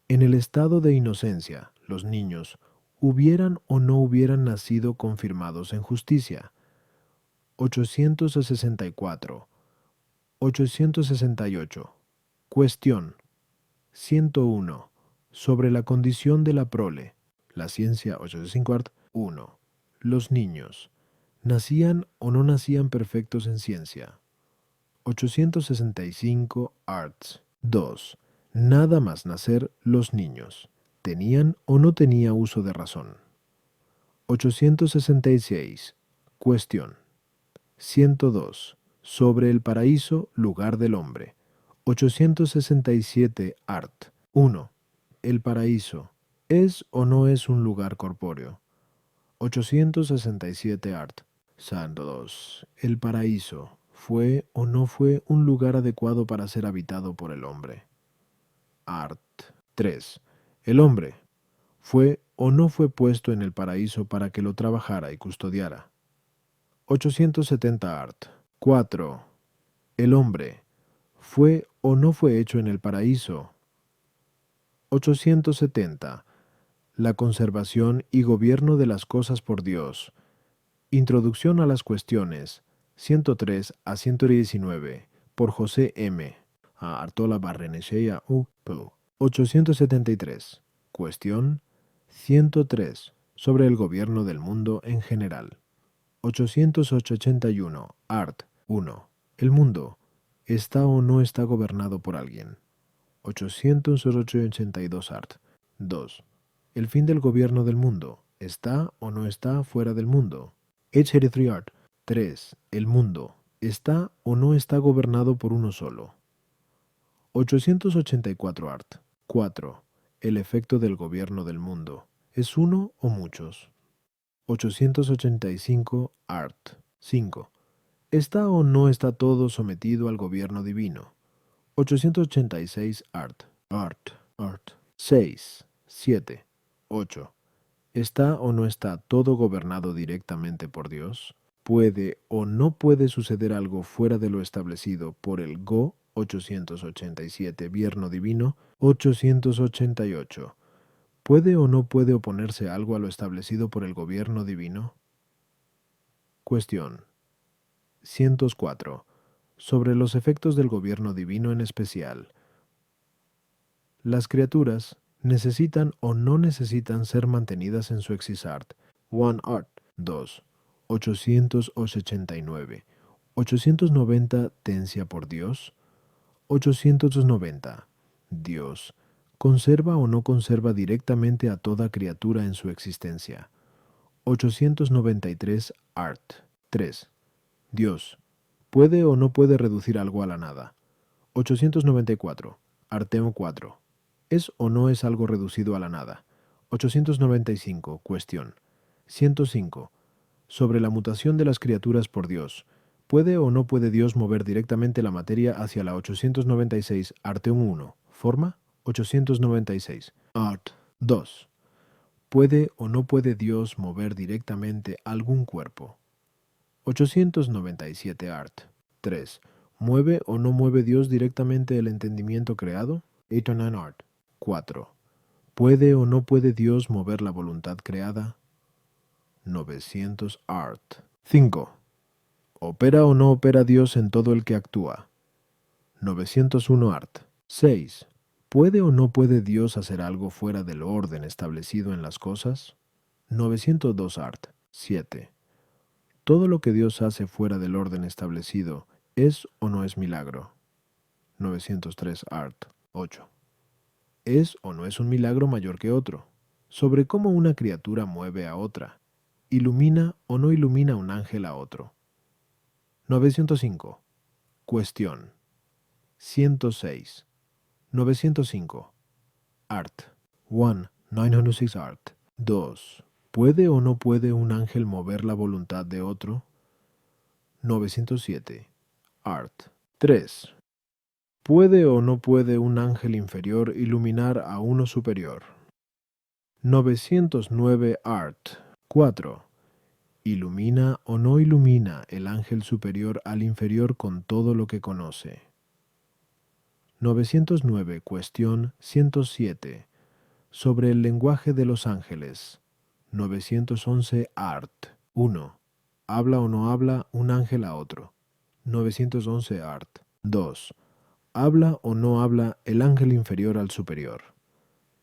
Speaker 1: En el estado de inocencia, los niños, ¿hubieran o no hubieran nacido confirmados en justicia? 864. 868. Cuestión. 101. Sobre la condición de la prole. La ciencia. 805 art. 1. Los niños, ¿nacían o no nacían perfectos en ciencia? 865 arts. 2. Nada más nacer, los niños, ¿tenían o no tenía uso de razón? 866. Cuestión. 102. Sobre el paraíso, lugar del hombre. 867 art. 1. El paraíso, ¿es o no es un lugar corpóreo? 867 art. Santo 2. El paraíso, ¿fue o no fue un lugar adecuado para ser habitado por el hombre? Art. 3. El hombre, ¿fue o no fue puesto en el paraíso para que lo trabajara y custodiara? 870 art. 4. El hombre, ¿fue o no fue hecho en el paraíso? 870. La conservación y gobierno de las cosas por Dios. Introducción a las cuestiones 103 a 119 por José M. A Artola Barrenechea U. P. 873. Cuestión 103. Sobre el gobierno del mundo en general. 881. Art. 1. El mundo, ¿está o no está gobernado por alguien? 882 art. 2. El fin del gobierno del mundo, ¿está o no está fuera del mundo? 883 art. 3. El mundo, ¿está o no está gobernado por uno solo? 884 art. 4. El efecto del gobierno del mundo, ¿es uno o muchos? 885 art. 5. ¿Está o no está todo sometido al gobierno divino? 886 Art. 6, 7, 8. ¿Está o no está todo gobernado directamente por Dios? ¿Puede o no puede suceder algo fuera de lo establecido por el Go 887 Gobierno Divino 888? ¿Puede o no puede oponerse algo a lo establecido por el gobierno divino? Cuestión 104. Sobre los efectos del gobierno divino en especial. Las criaturas necesitan o no necesitan ser mantenidas en su exisart. 1 Art. 2. 889. 890 Tencia por Dios. 890. Dios conserva o no conserva directamente a toda criatura en su existencia. 893 Art. 3. Dios puede o no puede reducir algo a la nada. 894. Arteo 4. ¿Es o no es algo reducido a la nada? 895. Cuestión 105. Sobre la mutación de las criaturas por Dios. ¿Puede o no puede Dios mover directamente la materia hacia la 896 Arteum 1? Forma 896. Art 2. ¿Puede o no puede Dios mover directamente algún cuerpo? 897 Art 3. ¿Mueve o no mueve Dios directamente el entendimiento creado? 89 Art 4. ¿Puede o no puede Dios mover la voluntad creada? 900 Art 5. ¿Opera o no opera Dios en todo el que actúa? 901 Art 6. ¿Puede o no puede Dios hacer algo fuera del orden establecido en las cosas? 902 Art 7. ¿Todo lo que Dios hace fuera del orden establecido es o no es milagro? 903 Art 8. ¿Es o no es un milagro mayor que otro? Sobre cómo una criatura mueve a otra. ¿Ilumina o no ilumina un ángel a otro? 905. Cuestión 106. 905. Art 1. 906 Art 2. ¿Puede o no puede un ángel mover la voluntad de otro? 907. Art 3. ¿Puede o no puede un ángel inferior iluminar a uno superior? 909 Art 4. ¿Ilumina o no ilumina el ángel superior al inferior con todo lo que conoce? 909. Cuestión 107. Sobre el lenguaje de los ángeles. 911 Art 1. ¿Habla o no habla un ángel a otro? 911 Art 2. ¿Habla o no habla el ángel inferior al superior?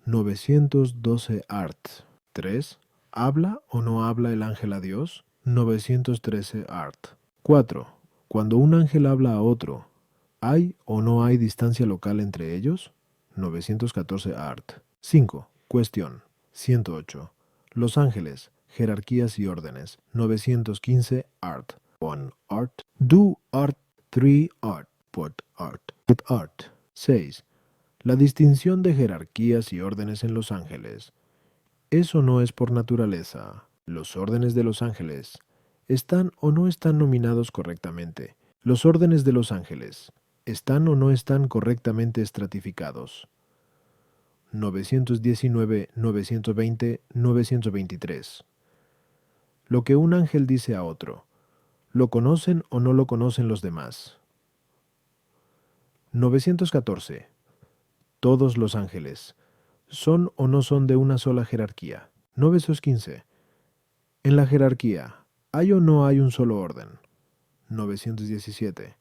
Speaker 1: 912 Art 3. ¿Habla o no habla el ángel a Dios? 913 Art 4. Cuando un ángel habla a otro, ¿hay o no hay distancia local entre ellos? 914 Art 5. Cuestión 108. Los ángeles, jerarquías y órdenes. 915 Art 1 Art 2 Art 3 Art Put Art Put Art 6. La distinción de jerarquías y órdenes en los ángeles. ¿Eso no es por naturaleza? Los órdenes de los ángeles están o no están nominados correctamente. Los órdenes de los ángeles están o no están correctamente estratificados. 919, 920, 923. Lo que un ángel dice a otro, ¿lo conocen o no lo conocen los demás? 914. Todos los ángeles ¿son o no son de una sola jerarquía? 915. En la jerarquía, ¿hay o no hay un solo orden? 917.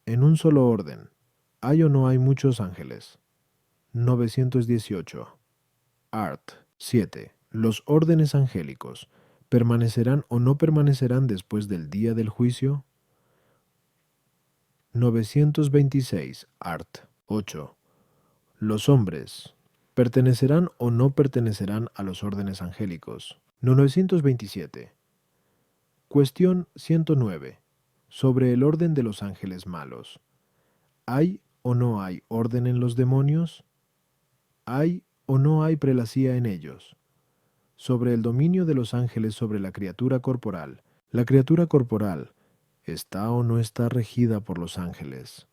Speaker 1: En un solo orden, ¿hay o no hay muchos ángeles? 918. Art 7. ¿Los órdenes angélicos permanecerán o no permanecerán después del día del juicio? 926. Art 8. ¿Los hombres pertenecerán o no pertenecerán a los órdenes angélicos? 927. Cuestión 109. Sobre el orden de los ángeles malos. ¿Hay o no hay orden en los demonios? ¿Hay o no hay prelacía en ellos? Sobre el dominio de los ángeles sobre la criatura corporal. La criatura corporal ¿Está o no está regida por los ángeles?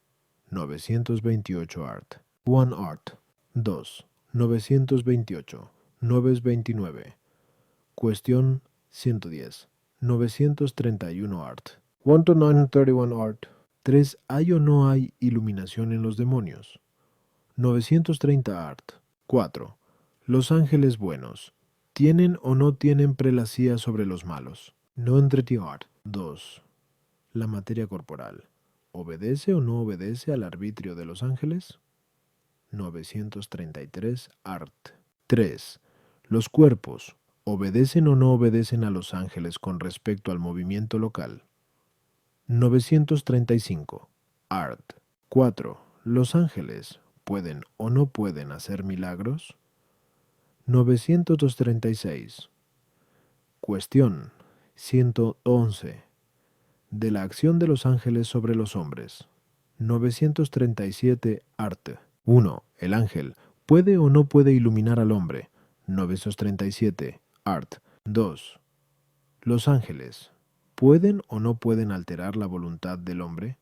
Speaker 1: 928 art. 1 art. 2. 928. 929. Cuestión 110. 931 art. 1 to 931 art. 3. ¿Hay o no hay iluminación en los demonios? 930 art. 4. Los ángeles buenos, ¿tienen o no tienen prelacía sobre los malos? 930 art. 2. La materia corporal, ¿obedece o no obedece al arbitrio de los ángeles? 933 art. 3. Los cuerpos, ¿obedecen o no obedecen a los ángeles con respecto al movimiento local? 935 art. 4. Los ángeles, ¿pueden o no pueden hacer milagros? 936. Cuestión 111. De la acción de los ángeles sobre los hombres. 937 art. 1. El ángel, ¿puede o no puede iluminar al hombre? 937 art. 2. Los ángeles, ¿pueden o no pueden alterar la voluntad del hombre?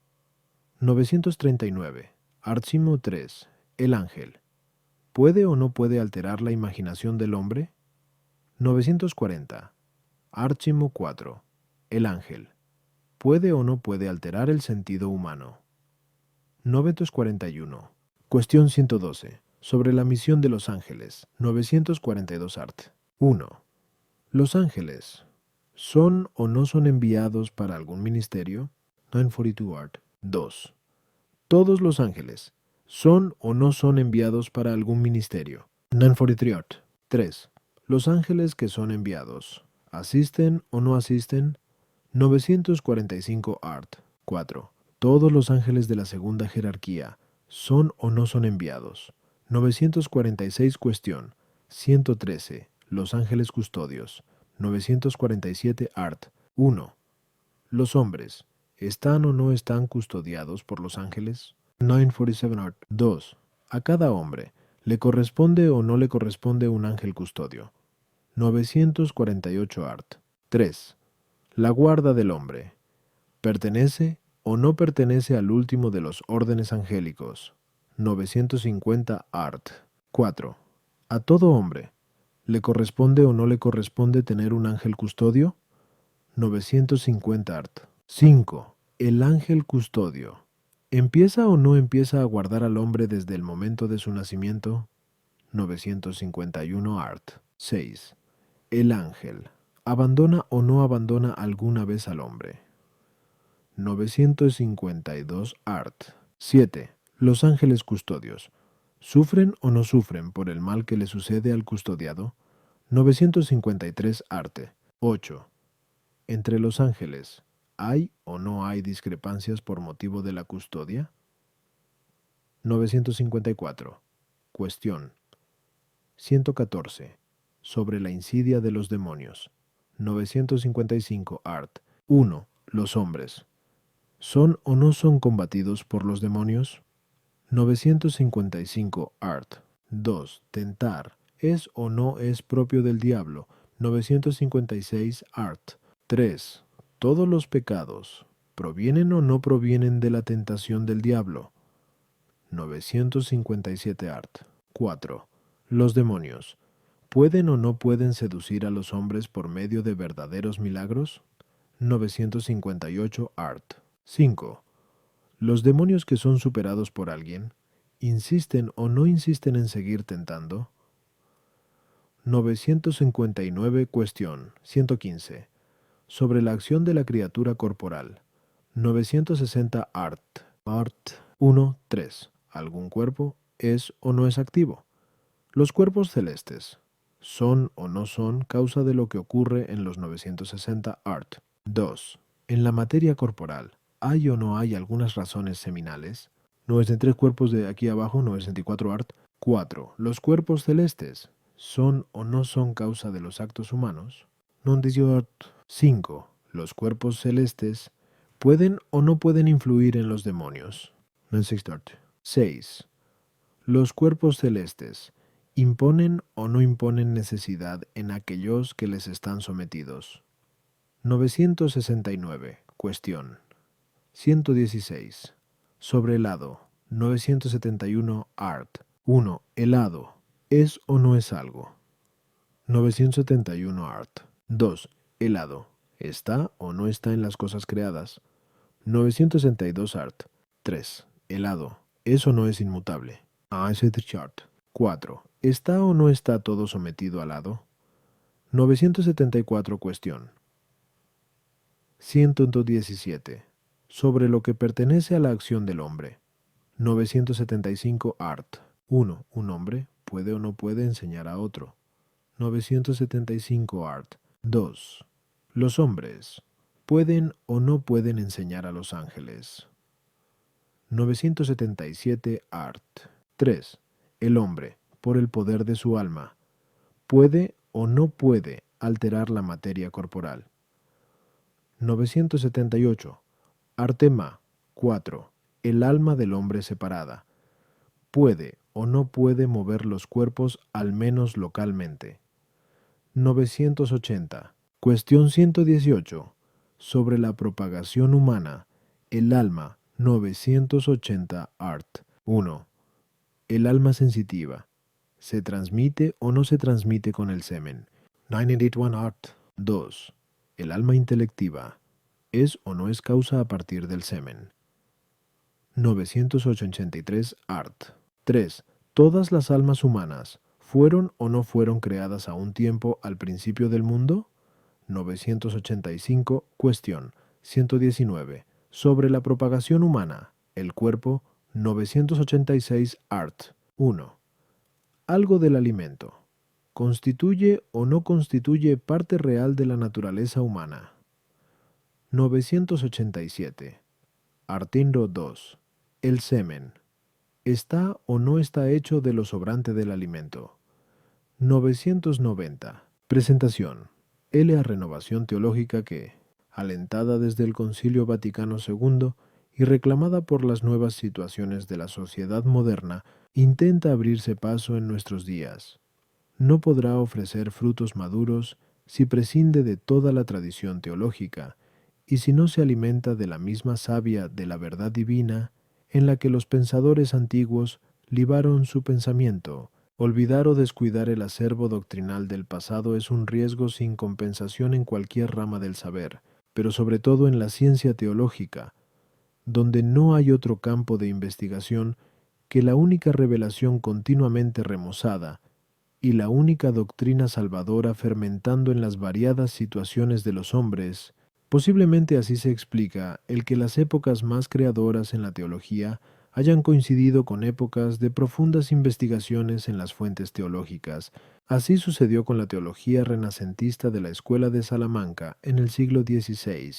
Speaker 1: 939. Archimo 3. El ángel, ¿puede o no puede alterar la imaginación del hombre? 940. Archimo 4. El ángel, ¿puede o no puede alterar el sentido humano? 941. Cuestión 112. Sobre la misión de los ángeles. 942 art. 1. ¿Los ángeles son o no son enviados para algún ministerio? 942 art. 2. Todos los ángeles son o no son enviados para algún ministerio. 943 art. 3. Los ángeles que son enviados, ¿asisten o no asisten? 945 art. 4. Todos los ángeles de la segunda jerarquía, ¿son o no son enviados? 946 cuestión. 113. Los ángeles custodios. 947 art. 1. Los hombres, ¿están o no están custodiados por los ángeles? 947 art. 2. A cada hombre, ¿le corresponde o no le corresponde un ángel custodio? 948 art. 3. La guarda del hombre, ¿pertenece o no pertenece al último de los órdenes angélicos? 950 art. 4. ¿A todo hombre le corresponde o no le corresponde tener un ángel custodio? 950 art. 5. El ángel custodio, ¿empieza o no empieza a guardar al hombre desde el momento de su nacimiento? 951 art. 6. El ángel, ¿abandona o no abandona alguna vez al hombre? 952 art. 7. Los ángeles custodios, ¿sufren o no sufren por el mal que le sucede al custodiado? 953 arte. 8. Entre los ángeles, ¿hay o no hay discrepancias por motivo de la custodia? 954. Cuestión 114. Sobre la insidia de los demonios. 955 art. 1. Los hombres, ¿son o no son combatidos por los demonios? 955 art. 2. Tentar, ¿es o no es propio del diablo? 956 art. 3. ¿Todos los pecados provienen o no provienen de la tentación del diablo? 957 art. 4. Los demonios, ¿pueden o no pueden seducir a los hombres por medio de verdaderos milagros? 958 art. 5. ¿Los demonios que son superados por alguien, insisten o no insisten en seguir tentando? 959 cuestión 115. Sobre la acción de la criatura corporal. 960 art. Art 1, 3. ¿Algún cuerpo es o no es activo? Los cuerpos celestes, ¿son o no son causa de lo que ocurre en los 960 art? 2. En la materia corporal, ¿hay o no hay algunas razones seminales? 93 cuerpos de aquí abajo, 964 art. 4. Los cuerpos celestes, ¿son o no son causa de los actos humanos? 98 art. 5. Los cuerpos celestes, ¿pueden o no pueden influir en los demonios? 96 art. 6. Los cuerpos celestes, ¿imponen o no imponen necesidad en aquellos que les están sometidos? 969. Cuestión 116. Sobre helado. 971 Art. 1. Helado. ¿Es o no es algo? 971 Art. 2. Helado. ¿Está o no está en las cosas creadas? 962 Art. 3. Helado. ¿Es o no es inmutable? Answer the chart. 4. ¿Está o no está todo sometido al hado? 974 Cuestión. 117. Sobre lo que pertenece a la acción del hombre. 975 Art. 1. Un hombre puede o no puede enseñar a otro. 975 Art. 2. Los hombres pueden o no pueden enseñar a los ángeles. 977 Art. 3. El hombre, por el poder de su alma, puede o no puede alterar la materia corporal. 978. Artema. 4. El alma del hombre separada. Puede o no puede mover los cuerpos al menos localmente. 980. Cuestión 118. Sobre la propagación humana. El alma. 980 Art. 1. El alma sensitiva. ¿Se transmite o no se transmite con el semen? 981 Art. 2. El alma intelectiva. ¿Es o no es causa a partir del semen? 983 Art. 3. ¿Todas las almas humanas fueron o no fueron creadas a un tiempo al principio del mundo? 985 Cuestión. 119. Sobre la propagación humana, el cuerpo. 986 Art. 1. Algo del alimento. ¿Constituye o no constituye parte real de la naturaleza humana? 987. Artículo 2. El semen. ¿Está o no está hecho de lo sobrante del alimento? 990. Presentación. L. Renovación teológica que, alentada desde el Concilio Vaticano II y reclamada por las nuevas situaciones de la sociedad moderna, intenta abrirse paso en nuestros días. No podrá ofrecer frutos maduros si prescinde de toda la tradición teológica y si no se alimenta de la misma savia de la verdad divina en la que los pensadores antiguos libaron su pensamiento. Olvidar o descuidar el acervo doctrinal del pasado es un riesgo sin compensación en cualquier rama del saber, pero sobre todo en la ciencia teológica, donde no hay otro campo de investigación que la única revelación continuamente remozada y la única doctrina salvadora fermentando en las variadas situaciones de los hombres. Posiblemente así se explica el que las épocas más creadoras en la teología hayan coincidido con épocas de profundas investigaciones en las fuentes teológicas. Así sucedió con la teología renacentista de la Escuela de Salamanca en el siglo XVI,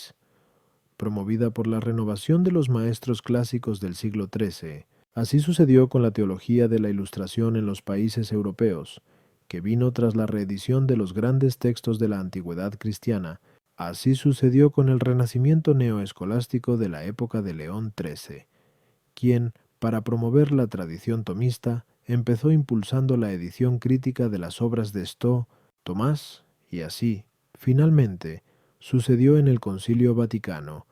Speaker 1: promovida por la renovación de los maestros clásicos del siglo XIII. Así sucedió con la teología de la Ilustración en los países europeos, que vino tras la reedición de los grandes textos de la antigüedad cristiana. Así sucedió con el renacimiento neoescolástico de la época de León XIII, quien, para promover la tradición tomista, empezó impulsando la edición crítica de las obras de Sto, Tomás, y así, finalmente, sucedió en el Concilio Vaticano,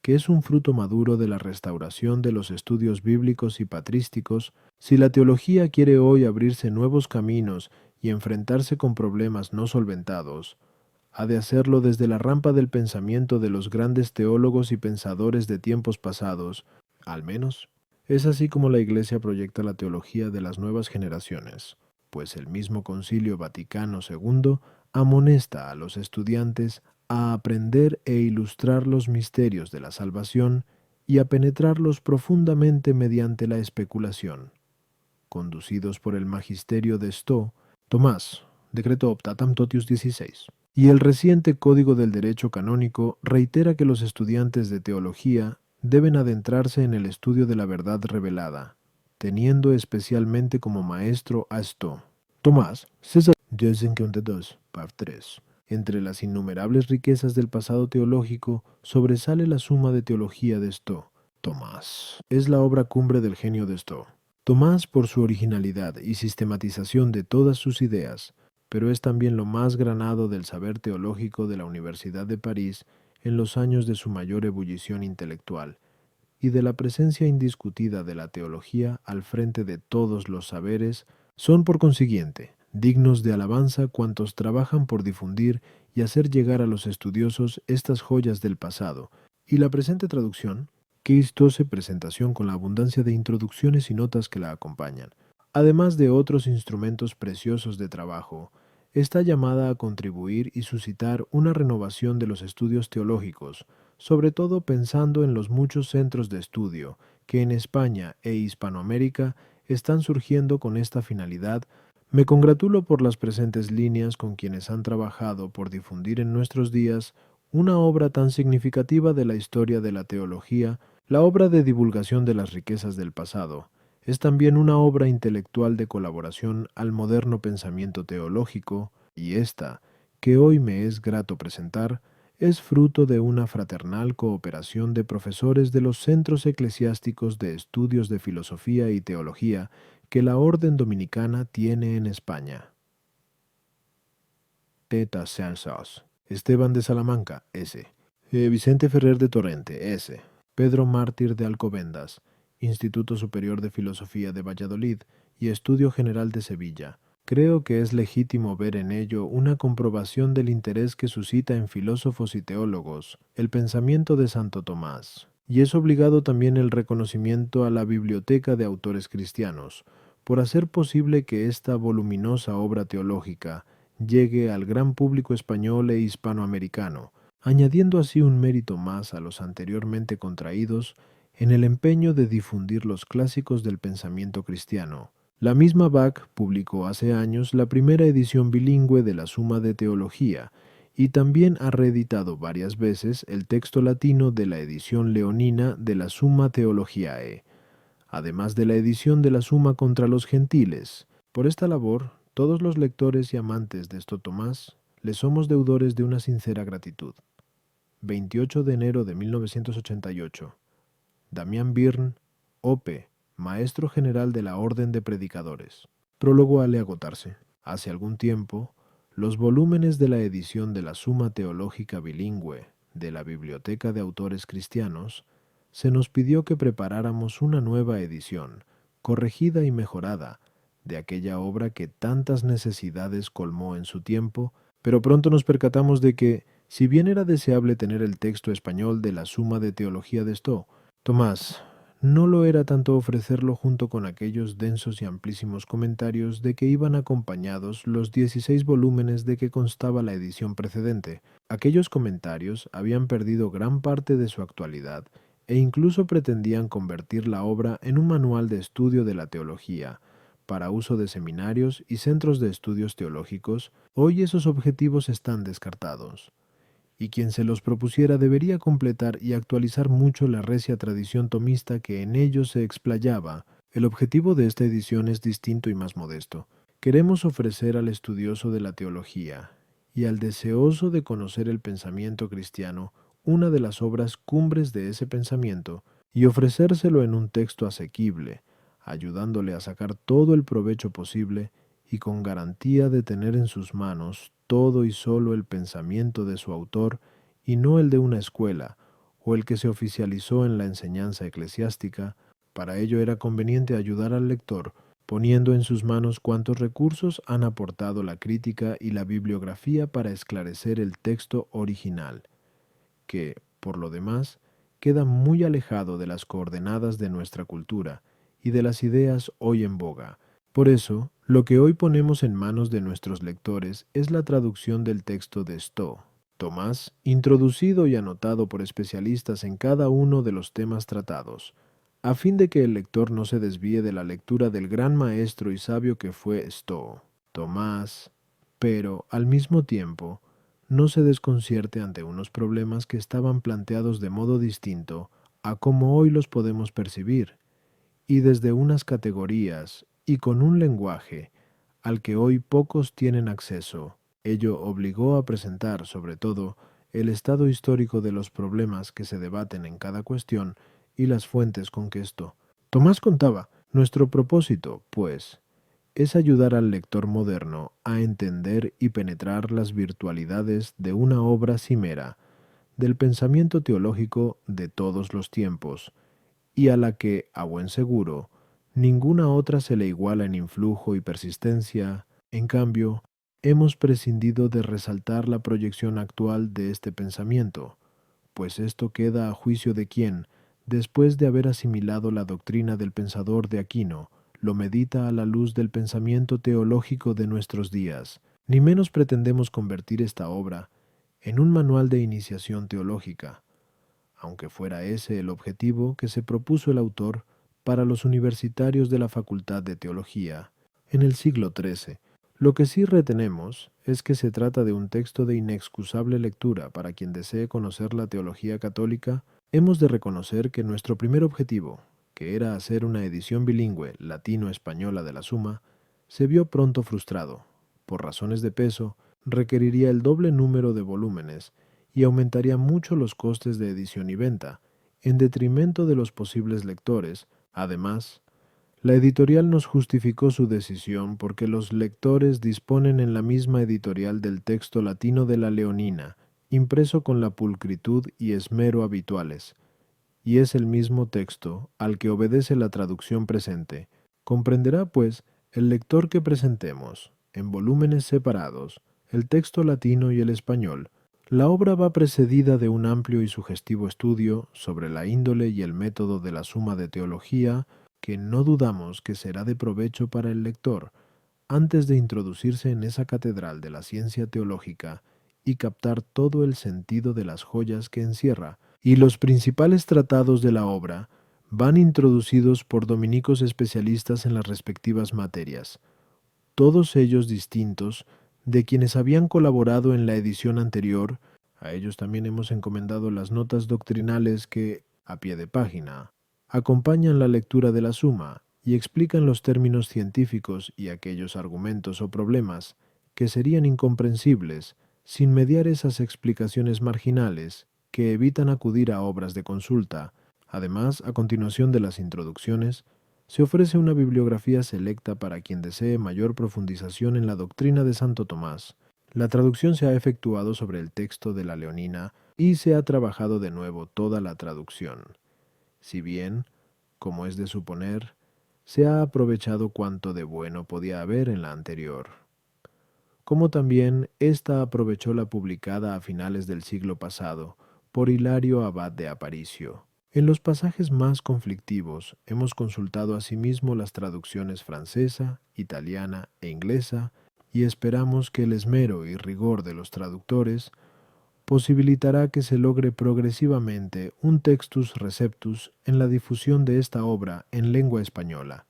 Speaker 1: que es un fruto maduro de la restauración de los estudios bíblicos y patrísticos. Si la teología quiere hoy abrirse nuevos caminos y enfrentarse con problemas no solventados, ha de hacerlo desde la rampa del pensamiento de los grandes teólogos y pensadores de tiempos pasados. Al menos, es así como la Iglesia proyecta la teología de las nuevas generaciones, pues el mismo Concilio Vaticano II amonesta a los estudiantes a aprender e ilustrar los misterios de la salvación y a penetrarlos profundamente mediante la especulación. Conducidos por el magisterio de Sto, Tomás, Decreto Optatam Totius 16, y el reciente Código del Derecho Canónico reitera que los estudiantes de teología deben adentrarse en el estudio de la verdad revelada, teniendo especialmente como maestro a Sto. Tomás, César 252, Part 3. Entre las innumerables riquezas del pasado teológico sobresale la Suma de Teología de Sto. Tomás es la obra cumbre del genio de Sto. Tomás por su originalidad y sistematización de todas sus ideas, pero es también lo más granado del saber teológico de la Universidad de París en los años de su mayor ebullición intelectual. y de la presencia indiscutida de la teología al frente de todos los saberes, son por consiguiente dignos de alabanza cuantos trabajan por difundir y hacer llegar a los estudiosos estas joyas del pasado, y la presente traducción, qué vistosa presentación con la abundancia de introducciones y notas que la acompañan, además de otros instrumentos preciosos de trabajo, está llamada a contribuir y suscitar una renovación de los estudios teológicos, sobre todo pensando en los muchos centros de estudio que en España e Hispanoamérica están surgiendo con esta finalidad. Me congratulo por las presentes líneas con quienes han trabajado por difundir en nuestros días una obra tan significativa de la historia de la teología. La obra de divulgación de las riquezas del pasado es también una obra intelectual de colaboración al moderno pensamiento teológico, y esta, que hoy me es grato presentar, es fruto de una fraternal cooperación de profesores de los centros eclesiásticos de estudios de filosofía y teología que la Orden Dominicana tiene en España. Teta Sansas, Esteban de Salamanca, S. Vicente Ferrer de Torrente, S. Pedro Mártir de Alcobendas, Instituto Superior de Filosofía de Valladolid y Estudio General de Sevilla. Creo que es legítimo ver en ello una comprobación del interés que suscita en filósofos y teólogos el pensamiento de Santo Tomás, y es obligado también el reconocimiento a la biblioteca de autores cristianos, por hacer posible que esta voluminosa obra teológica llegue al gran público español e hispanoamericano, añadiendo así un mérito más a los anteriormente contraídos en el empeño de difundir los clásicos del pensamiento cristiano. La misma Bach publicó hace años la primera edición bilingüe de la Suma de Teología, y también ha reeditado varias veces el texto latino de la edición leonina de la Summa Theologiae, además de la edición de la Suma contra los Gentiles. Por esta labor, todos los lectores y amantes de Santo Tomás le somos deudores de una sincera gratitud. 28 de enero de 1988. Damián Byrne, O.P., Maestro General de la Orden de Predicadores. Prólogo al agotarse. Hace algún tiempo, los volúmenes de la edición de la Suma Teológica Bilingüe de la Biblioteca de Autores Cristianos se nos pidió que preparáramos una nueva edición, corregida y mejorada, de aquella obra que tantas necesidades colmó en su tiempo, pero pronto nos percatamos de que, si bien era deseable tener el texto español de la Suma de Teología de Sto, Tomás, no lo era tanto ofrecerlo junto con aquellos densos y amplísimos comentarios de que iban acompañados los 16 volúmenes de que constaba la edición precedente. Aquellos comentarios habían perdido gran parte de su actualidad e incluso pretendían convertir la obra en un manual de estudio de la teología, para uso de seminarios y centros de estudios teológicos. Hoy esos objetivos están descartados, y quien se los propusiera debería completar y actualizar mucho la recia tradición tomista que en ellos se explayaba. El objetivo de esta edición es distinto y más modesto. Queremos ofrecer al estudioso de la teología y al deseoso de conocer el pensamiento cristiano una de las obras cumbres de ese pensamiento, y ofrecérselo en un texto asequible, ayudándole a sacar todo el provecho posible y con garantía de tener en sus manos todo y solo el pensamiento de su autor y no el de una escuela o el que se oficializó en la enseñanza eclesiástica. Para ello era conveniente ayudar al lector poniendo en sus manos cuantos recursos han aportado la crítica y la bibliografía para esclarecer el texto original, que, por lo demás, queda muy alejado de las coordenadas de nuestra cultura y de las ideas hoy en boga. Por eso, lo que hoy ponemos en manos de nuestros lectores es la traducción del texto de Sto Tomás, introducido y anotado por especialistas en cada uno de los temas tratados, a fin de que el lector no se desvíe de la lectura del gran maestro y sabio que fue Sto Tomás, pero, al mismo tiempo, no se desconcierte ante unos problemas que estaban planteados de modo distinto a como hoy los podemos percibir, y desde unas categorías y con un lenguaje al que hoy pocos tienen acceso. Ello obligó a presentar, sobre todo, el estado histórico de los problemas que se debaten en cada cuestión y las fuentes con que esto. Tomás contaba, nuestro propósito, pues, es ayudar al lector moderno a entender y penetrar las virtualidades de una obra cimera del pensamiento teológico de todos los tiempos, y a la que, a buen seguro, ninguna otra se le iguala en influjo y persistencia. En cambio, hemos prescindido de resaltar la proyección actual de este pensamiento, pues esto queda a juicio de quien, después de haber asimilado la doctrina del pensador de Aquino, lo medita a la luz del pensamiento teológico de nuestros días. Ni menos pretendemos convertir esta obra en un manual de iniciación teológica, aunque fuera ese el objetivo que se propuso el autor para los universitarios de la Facultad de Teología en el siglo XIII. Lo que sí retenemos es que se trata de un texto de inexcusable lectura para quien desee conocer la teología católica. Hemos de reconocer que nuestro primer objetivo, que era hacer una edición bilingüe latino-española de la Suma, se vio pronto frustrado. Por razones de peso, requeriría el doble número de volúmenes y aumentaría mucho los costes de edición y venta, en detrimento de los posibles lectores. Además, la editorial nos justificó su decisión porque los lectores disponen en la misma editorial del texto latino de la Leonina, impreso con la pulcritud y esmero habituales, y es el mismo texto al que obedece la traducción presente. Comprenderá, pues, el lector que presentemos, en volúmenes separados, el texto latino y el español. La obra va precedida de un amplio y sugestivo estudio sobre la índole y el método de la Suma de Teología, que no dudamos que será de provecho para el lector, antes de introducirse en esa catedral de la ciencia teológica y captar todo el sentido de las joyas que encierra. Y los principales tratados de la obra van introducidos por dominicos especialistas en las respectivas materias, todos ellos distintos de quienes habían colaborado en la edición anterior. A ellos también hemos encomendado las notas doctrinales que, a pie de página, acompañan la lectura de la Suma y explican los términos científicos y aquellos argumentos o problemas que serían incomprensibles sin mediar esas explicaciones marginales que evitan acudir a obras de consulta. Además, a continuación de las introducciones, se ofrece una bibliografía selecta para quien desee mayor profundización en la doctrina de Santo Tomás. La traducción se ha efectuado sobre el texto de la Leonina y se ha trabajado de nuevo toda la traducción. Si bien, como es de suponer, se ha aprovechado cuanto de bueno podía haber en la anterior, como también ésta aprovechó la publicada a finales del siglo pasado por Hilario Abad de Aparicio. En los pasajes más conflictivos hemos consultado asimismo las traducciones francesa, italiana e inglesa, y esperamos que el esmero y rigor de los traductores posibilitará que se logre progresivamente un textus receptus en la difusión de esta obra en lengua española.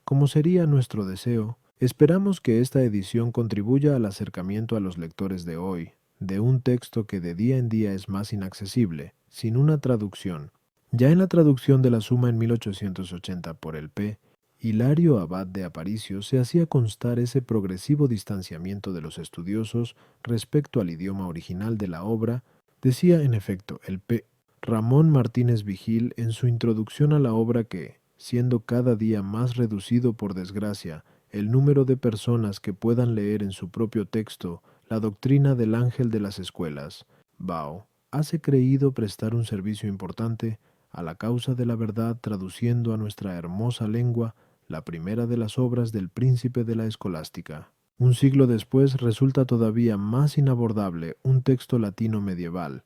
Speaker 1: Como sería nuestro deseo, esperamos que esta edición contribuya al acercamiento a los lectores de hoy de un texto que de día en día es más inaccesible, sin una traducción. Ya en la traducción de la Suma en 1880 por el P. Hilario Abad de Aparicio se hacía constar ese progresivo distanciamiento de los estudiosos respecto al idioma original de la obra. Decía en efecto el P. Ramón Martínez Vigil en su introducción a la obra que, siendo cada día más reducido por desgracia el número de personas que puedan leer en su propio texto la doctrina del ángel de las escuelas, Bao hace creído prestar un servicio importante a la causa de la verdad traduciendo a nuestra hermosa lengua la primera de las obras del príncipe de la escolástica. Un siglo después resulta todavía más inabordable un texto latino medieval,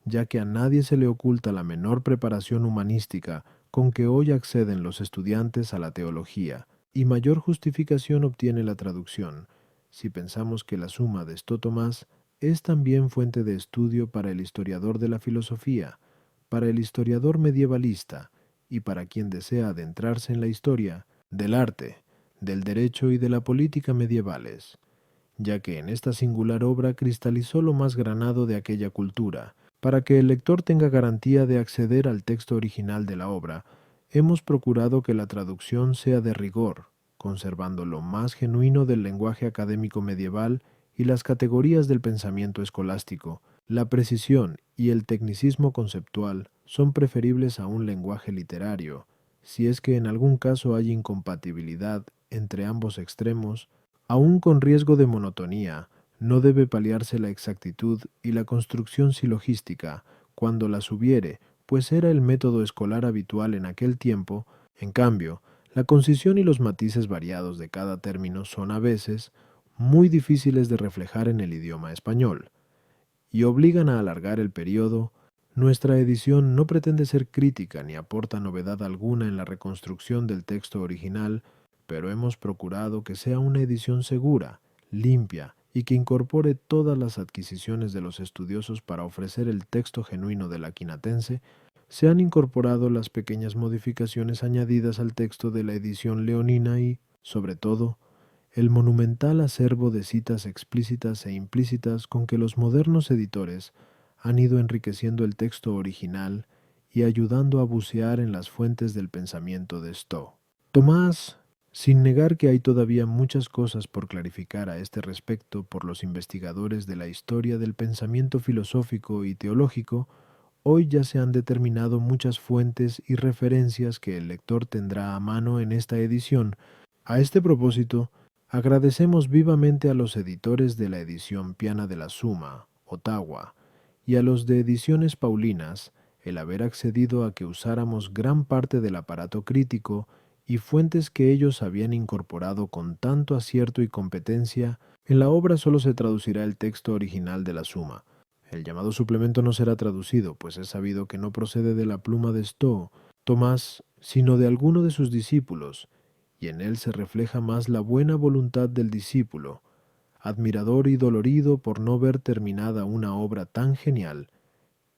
Speaker 1: ya que a nadie se le oculta la menor preparación humanística con que hoy acceden los estudiantes a la teología, y mayor justificación obtiene la traducción, si pensamos que la Suma de Sto Tomás es también fuente de estudio para el historiador de la filosofía, para el historiador medievalista y para quien desea adentrarse en la historia del arte, del derecho y de la política medievales, ya que en esta singular obra cristalizó lo más granado de aquella cultura. Para que el lector tenga garantía de acceder al texto original de la obra, hemos procurado que la traducción sea de rigor, conservando lo más genuino del lenguaje académico medieval y las categorías del pensamiento escolástico. La precisión y el tecnicismo conceptual son preferibles a un lenguaje literario. Si es que en algún caso hay incompatibilidad entre ambos extremos, aun con riesgo de monotonía, no debe paliarse la exactitud y la construcción silogística cuando las hubiere, pues era el método escolar habitual en aquel tiempo. En cambio, la concisión y los matices variados de cada término son a veces muy difíciles de reflejar en el idioma español, y obligan a alargar el periodo. Nuestra edición no pretende ser crítica ni aporta novedad alguna en la reconstrucción del texto original, pero hemos procurado que sea una edición segura, limpia y que incorpore todas las adquisiciones de los estudiosos para ofrecer el texto genuino del Aquinatense. Se han incorporado las pequeñas modificaciones añadidas al texto de la edición leonina y, sobre todo, el monumental acervo de citas explícitas e implícitas con que los modernos editores han ido enriqueciendo el texto original y ayudando a bucear en las fuentes del pensamiento de Stowe. Tomás, sin negar que hay todavía muchas cosas por clarificar a este respecto por los investigadores de la historia del pensamiento filosófico y teológico, hoy ya se han determinado muchas fuentes y referencias que el lector tendrá a mano en esta edición. A este propósito, agradecemos vivamente a los editores de la edición Piana de la Suma, Ottawa, y a los de Ediciones Paulinas el haber accedido a que usáramos gran parte del aparato crítico y fuentes que ellos habían incorporado con tanto acierto y competencia. En la obra solo se traducirá el texto original de la Suma. El llamado suplemento no será traducido, pues es sabido que no procede de la pluma de Stowe, Tomás, sino de alguno de sus discípulos, y en él se refleja más la buena voluntad del discípulo, admirador y dolorido por no ver terminada una obra tan genial,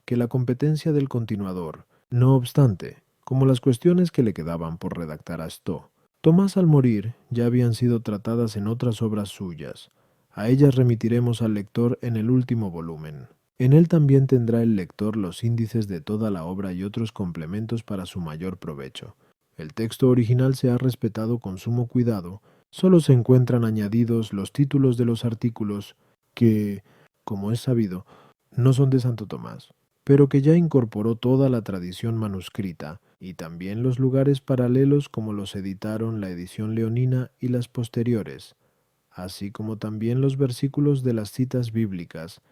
Speaker 1: que la competencia del continuador. No obstante, como las cuestiones que le quedaban por redactar a Stowe, Tomás al morir ya habían sido tratadas en otras obras suyas. A ellas remitiremos al lector en el último volumen. En él también tendrá el lector los índices de toda la obra y otros complementos para su mayor provecho. El texto original se ha respetado con sumo cuidado, solo se encuentran añadidos los títulos de los artículos que, como es sabido, no son de Santo Tomás, pero que ya incorporó toda la tradición manuscrita, y también los lugares paralelos como los editaron la edición leonina y las posteriores, así como también los versículos de las citas bíblicas,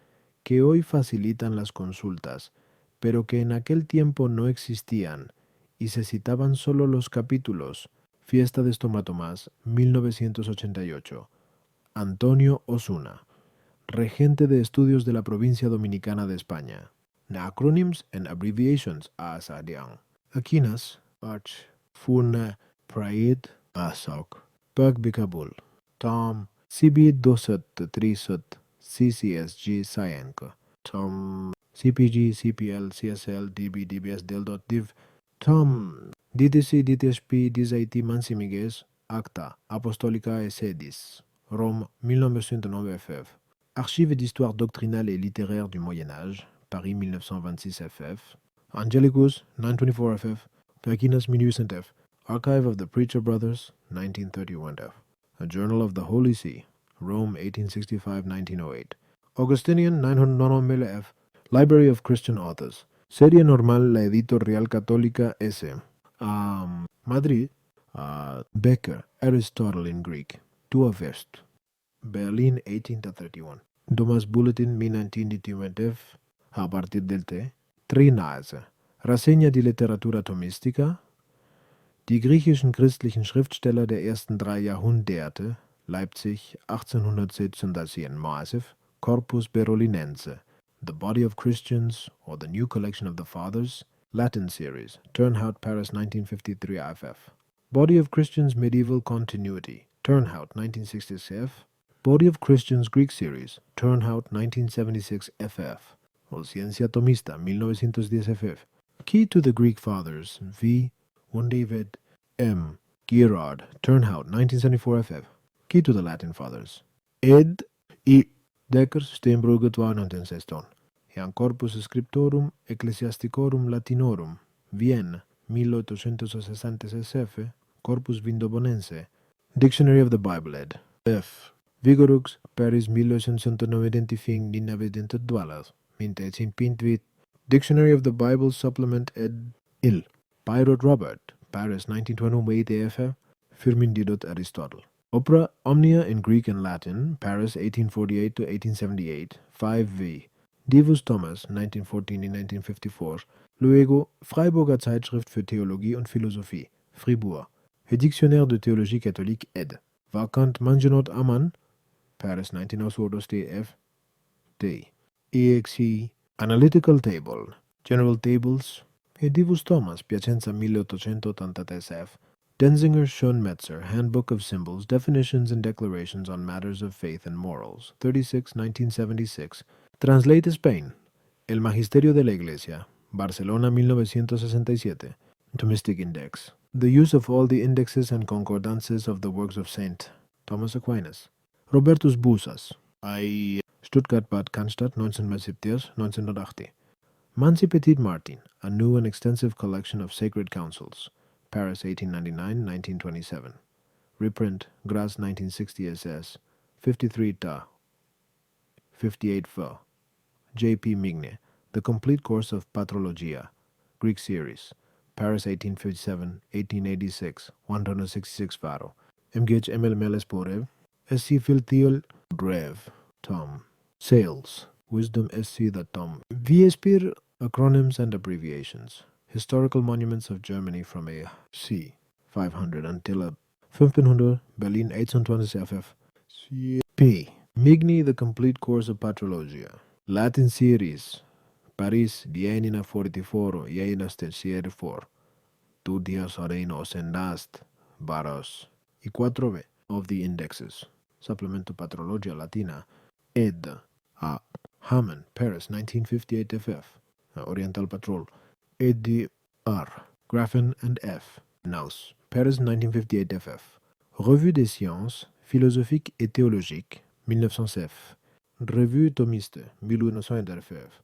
Speaker 1: que hoy facilitan las consultas, pero que en aquel tiempo no existían, y se citaban solo los capítulos. Fiesta de Santo Tomás, 1988. Antonio Osuna, regente de estudios de la provincia dominicana de España. Acronyms and abbreviations as adiang. Aquinas, Arch, Funa, Praid, Asok, Pagbikabul, Tom, CB 237, CCSG Scienca, Tom, CPG, CPL, CSL, DB, DBS, Div, Tom, DTC, DTSP, DZIT, Mansimigues, Acta, Apostolica et Sedis, Rome, 1909 FF. Archives d'histoire doctrinale et littéraire du Moyen-Âge, Paris 1926 FF. Angelicus, 924 FF. Aquinas 1800 F. Archive of the Preacher Brothers, 1931 F. A Journal of the Holy See, Rome 1865-1908. Augustinian 990 F. Library of Christian Authors. Serie normal la Edito Real Católica S. Madrid. Becker, Aristotle in Greek. 2 West. Berlin 1831. Thomas Bulletin 1920 F. A partir del T. Trinase. Rassegna di Literatura Thomistica. Die griechischen christlichen Schriftsteller der ersten 3 Jahrhunderte, Leipzig 1817 Massive, Corpus Berolinense, The Body of Christians, or the New Collection of the Fathers, Latin Series, Turnhout, Paris 1953 IFF. Body of Christians Medieval Continuity, Turnhout 1966 F. Body of Christians Greek Series, Turnhout 1976 FF. O Ciencia Tomista 1910 FF. Key to the Greek Fathers, V. 1 David M. Gerard, Turnhout 1974 FF. Key to the Latin Fathers. Ed. I. Dekkers, Steenbrugge 216. Ian Corpus Scriptorum Ecclesiasticorum Latinorum, Vienne, 1866 SF, Corpus Vindobonense. Dictionary of the Bible ed. F. Vigorux, Paris 1895-1922, 1928. Dictionary of the Bible Supplement ed. Il. Bayreuth Robert, Paris 1928 AF, Firmindidot Aristotle. Opera Omnia in Greek and Latin, Paris 1848-1878, 5 V. Divus Thomas, 1914 y 1954. Luego, Freiburger Zeitschrift für Theologie und Philosophie, Fribourg. Le Dictionnaire de théologie catholique, ed. Vakant Mangenot Aman, Paris, 1902 DF, D. EXE, Analytical Table, General Tables, e Divus Thomas, Piacenza 1883 F. Denzinger Schoenmetzer, Handbook of Symbols, Definitions and Declarations on Matters of Faith and Morals, 36, 1976. Translate Spain, El Magisterio de la Iglesia, Barcelona 1967. Thomistic Index. The use of all the indexes and concordances of the works of St. Thomas Aquinas. Robertus Busas, I. Stuttgart Bad Cannstatt 1970-1980. Mansi Petit Martin, A New and Extensive Collection of Sacred Councils, Paris 1899-1927. Reprint, Graz 1960 SS, 53 ta, 58 fa. J.P. Migne, The Complete Course of Patrologia, Greek Series, Paris 1857-1886, 166 faro. MGH ML Sporev, SC Filthiol Drev, Tom. Sales, Wisdom SC the Tom. VSPIR Acronyms and Abbreviations. Historical Monuments of Germany from a C. 500 until a 1500, Berlin 28 FF. P. Migni The Complete Course of Patrologia. Latin Series, Paris, Dienina 44, Ienas Tertiaire 4. Tu dias arenos endast, Baros. Y 4b of the indexes. Supplemento Patrologia Latina, ed. A. Hamann, Paris, 1958 FF. Oriental Patrol, ed. R. Graffen and F. Naus, Paris, 1958 FF. Revue des sciences philosophiques et théologiques, 1900 F. Revue thomiste, 1900 FF.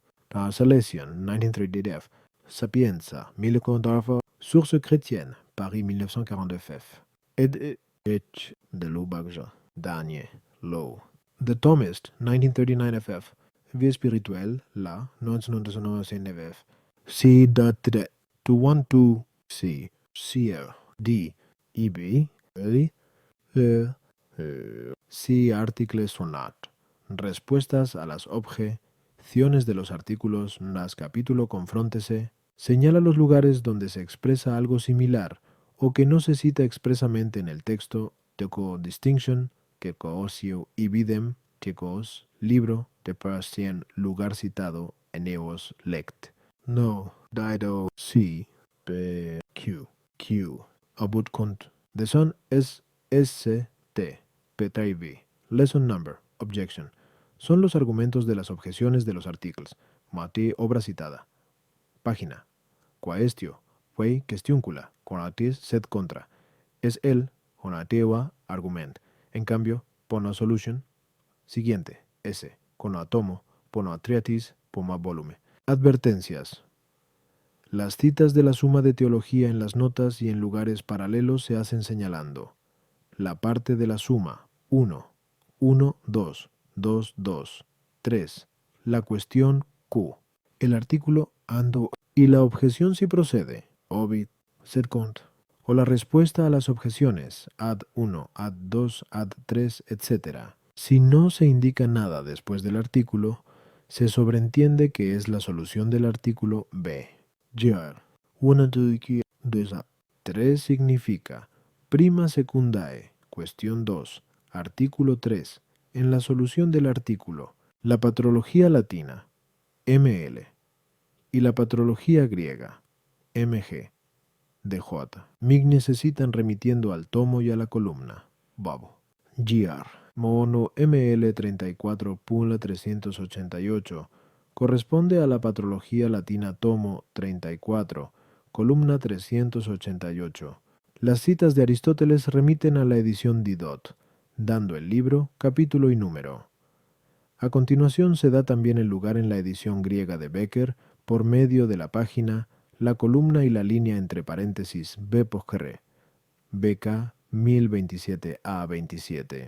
Speaker 1: Salesian, 1930 F. Sapienza, 1900 Sources chrétiennes, Paris, 1942 FF. Ed. H. de Lubagja, Daniel, Low. The Thomist, 1939 FF. Vie spirituelle, La, 1999 FF. C. Datre, 212 C. Seer, D. EB, Early, C. Article Sonat. Respuestas a las objeciones de los artículos NAS capítulo confróntese. Señala los lugares donde se expresa algo similar o que no se cita expresamente en el texto. Teco distinction, que coosio ibidem, tecos, libro, de Persian, lugar citado, eneos lect. No, dido, C, P, Q. Abut cont. The son es S, T, P, Lesson number, objection. Son los argumentos de las objeciones de los artículos. Mati, obra citada. Página. Quaestio, quae questiuncula, conatis sed contra. Es el, conateua, argument. En cambio, pono solution. Siguiente, S. Cono atomo, pono atriatis, poma volume. Advertencias. Las citas de la suma de teología en las notas y en lugares paralelos se hacen señalando. La parte de la suma, 1, 1, 2, 2, 2, 3. La cuestión Q. El artículo ando y la objeción si procede, obit, sed cont. O la respuesta a las objeciones, ad 1, ad 2, ad 3, etc. Si no se indica nada después del artículo, se sobreentiende que es la solución del artículo B. Jar. 1, 2, 3 significa prima secundae, cuestión 2, artículo 3, en la solución del artículo, la patrología latina, ML, y la patrología griega, MG, DJ. MIG necesitan remitiendo al tomo y a la columna, Babo. GR. Mono ML 34.388 corresponde a la patrología latina tomo 34, columna 388. Las citas de Aristóteles remiten a la edición Didot, dando el libro, capítulo y número. A continuación se da también el lugar en la edición griega de Becker por medio de la página, la columna y la línea entre paréntesis B posgré, BK 1027 a 27.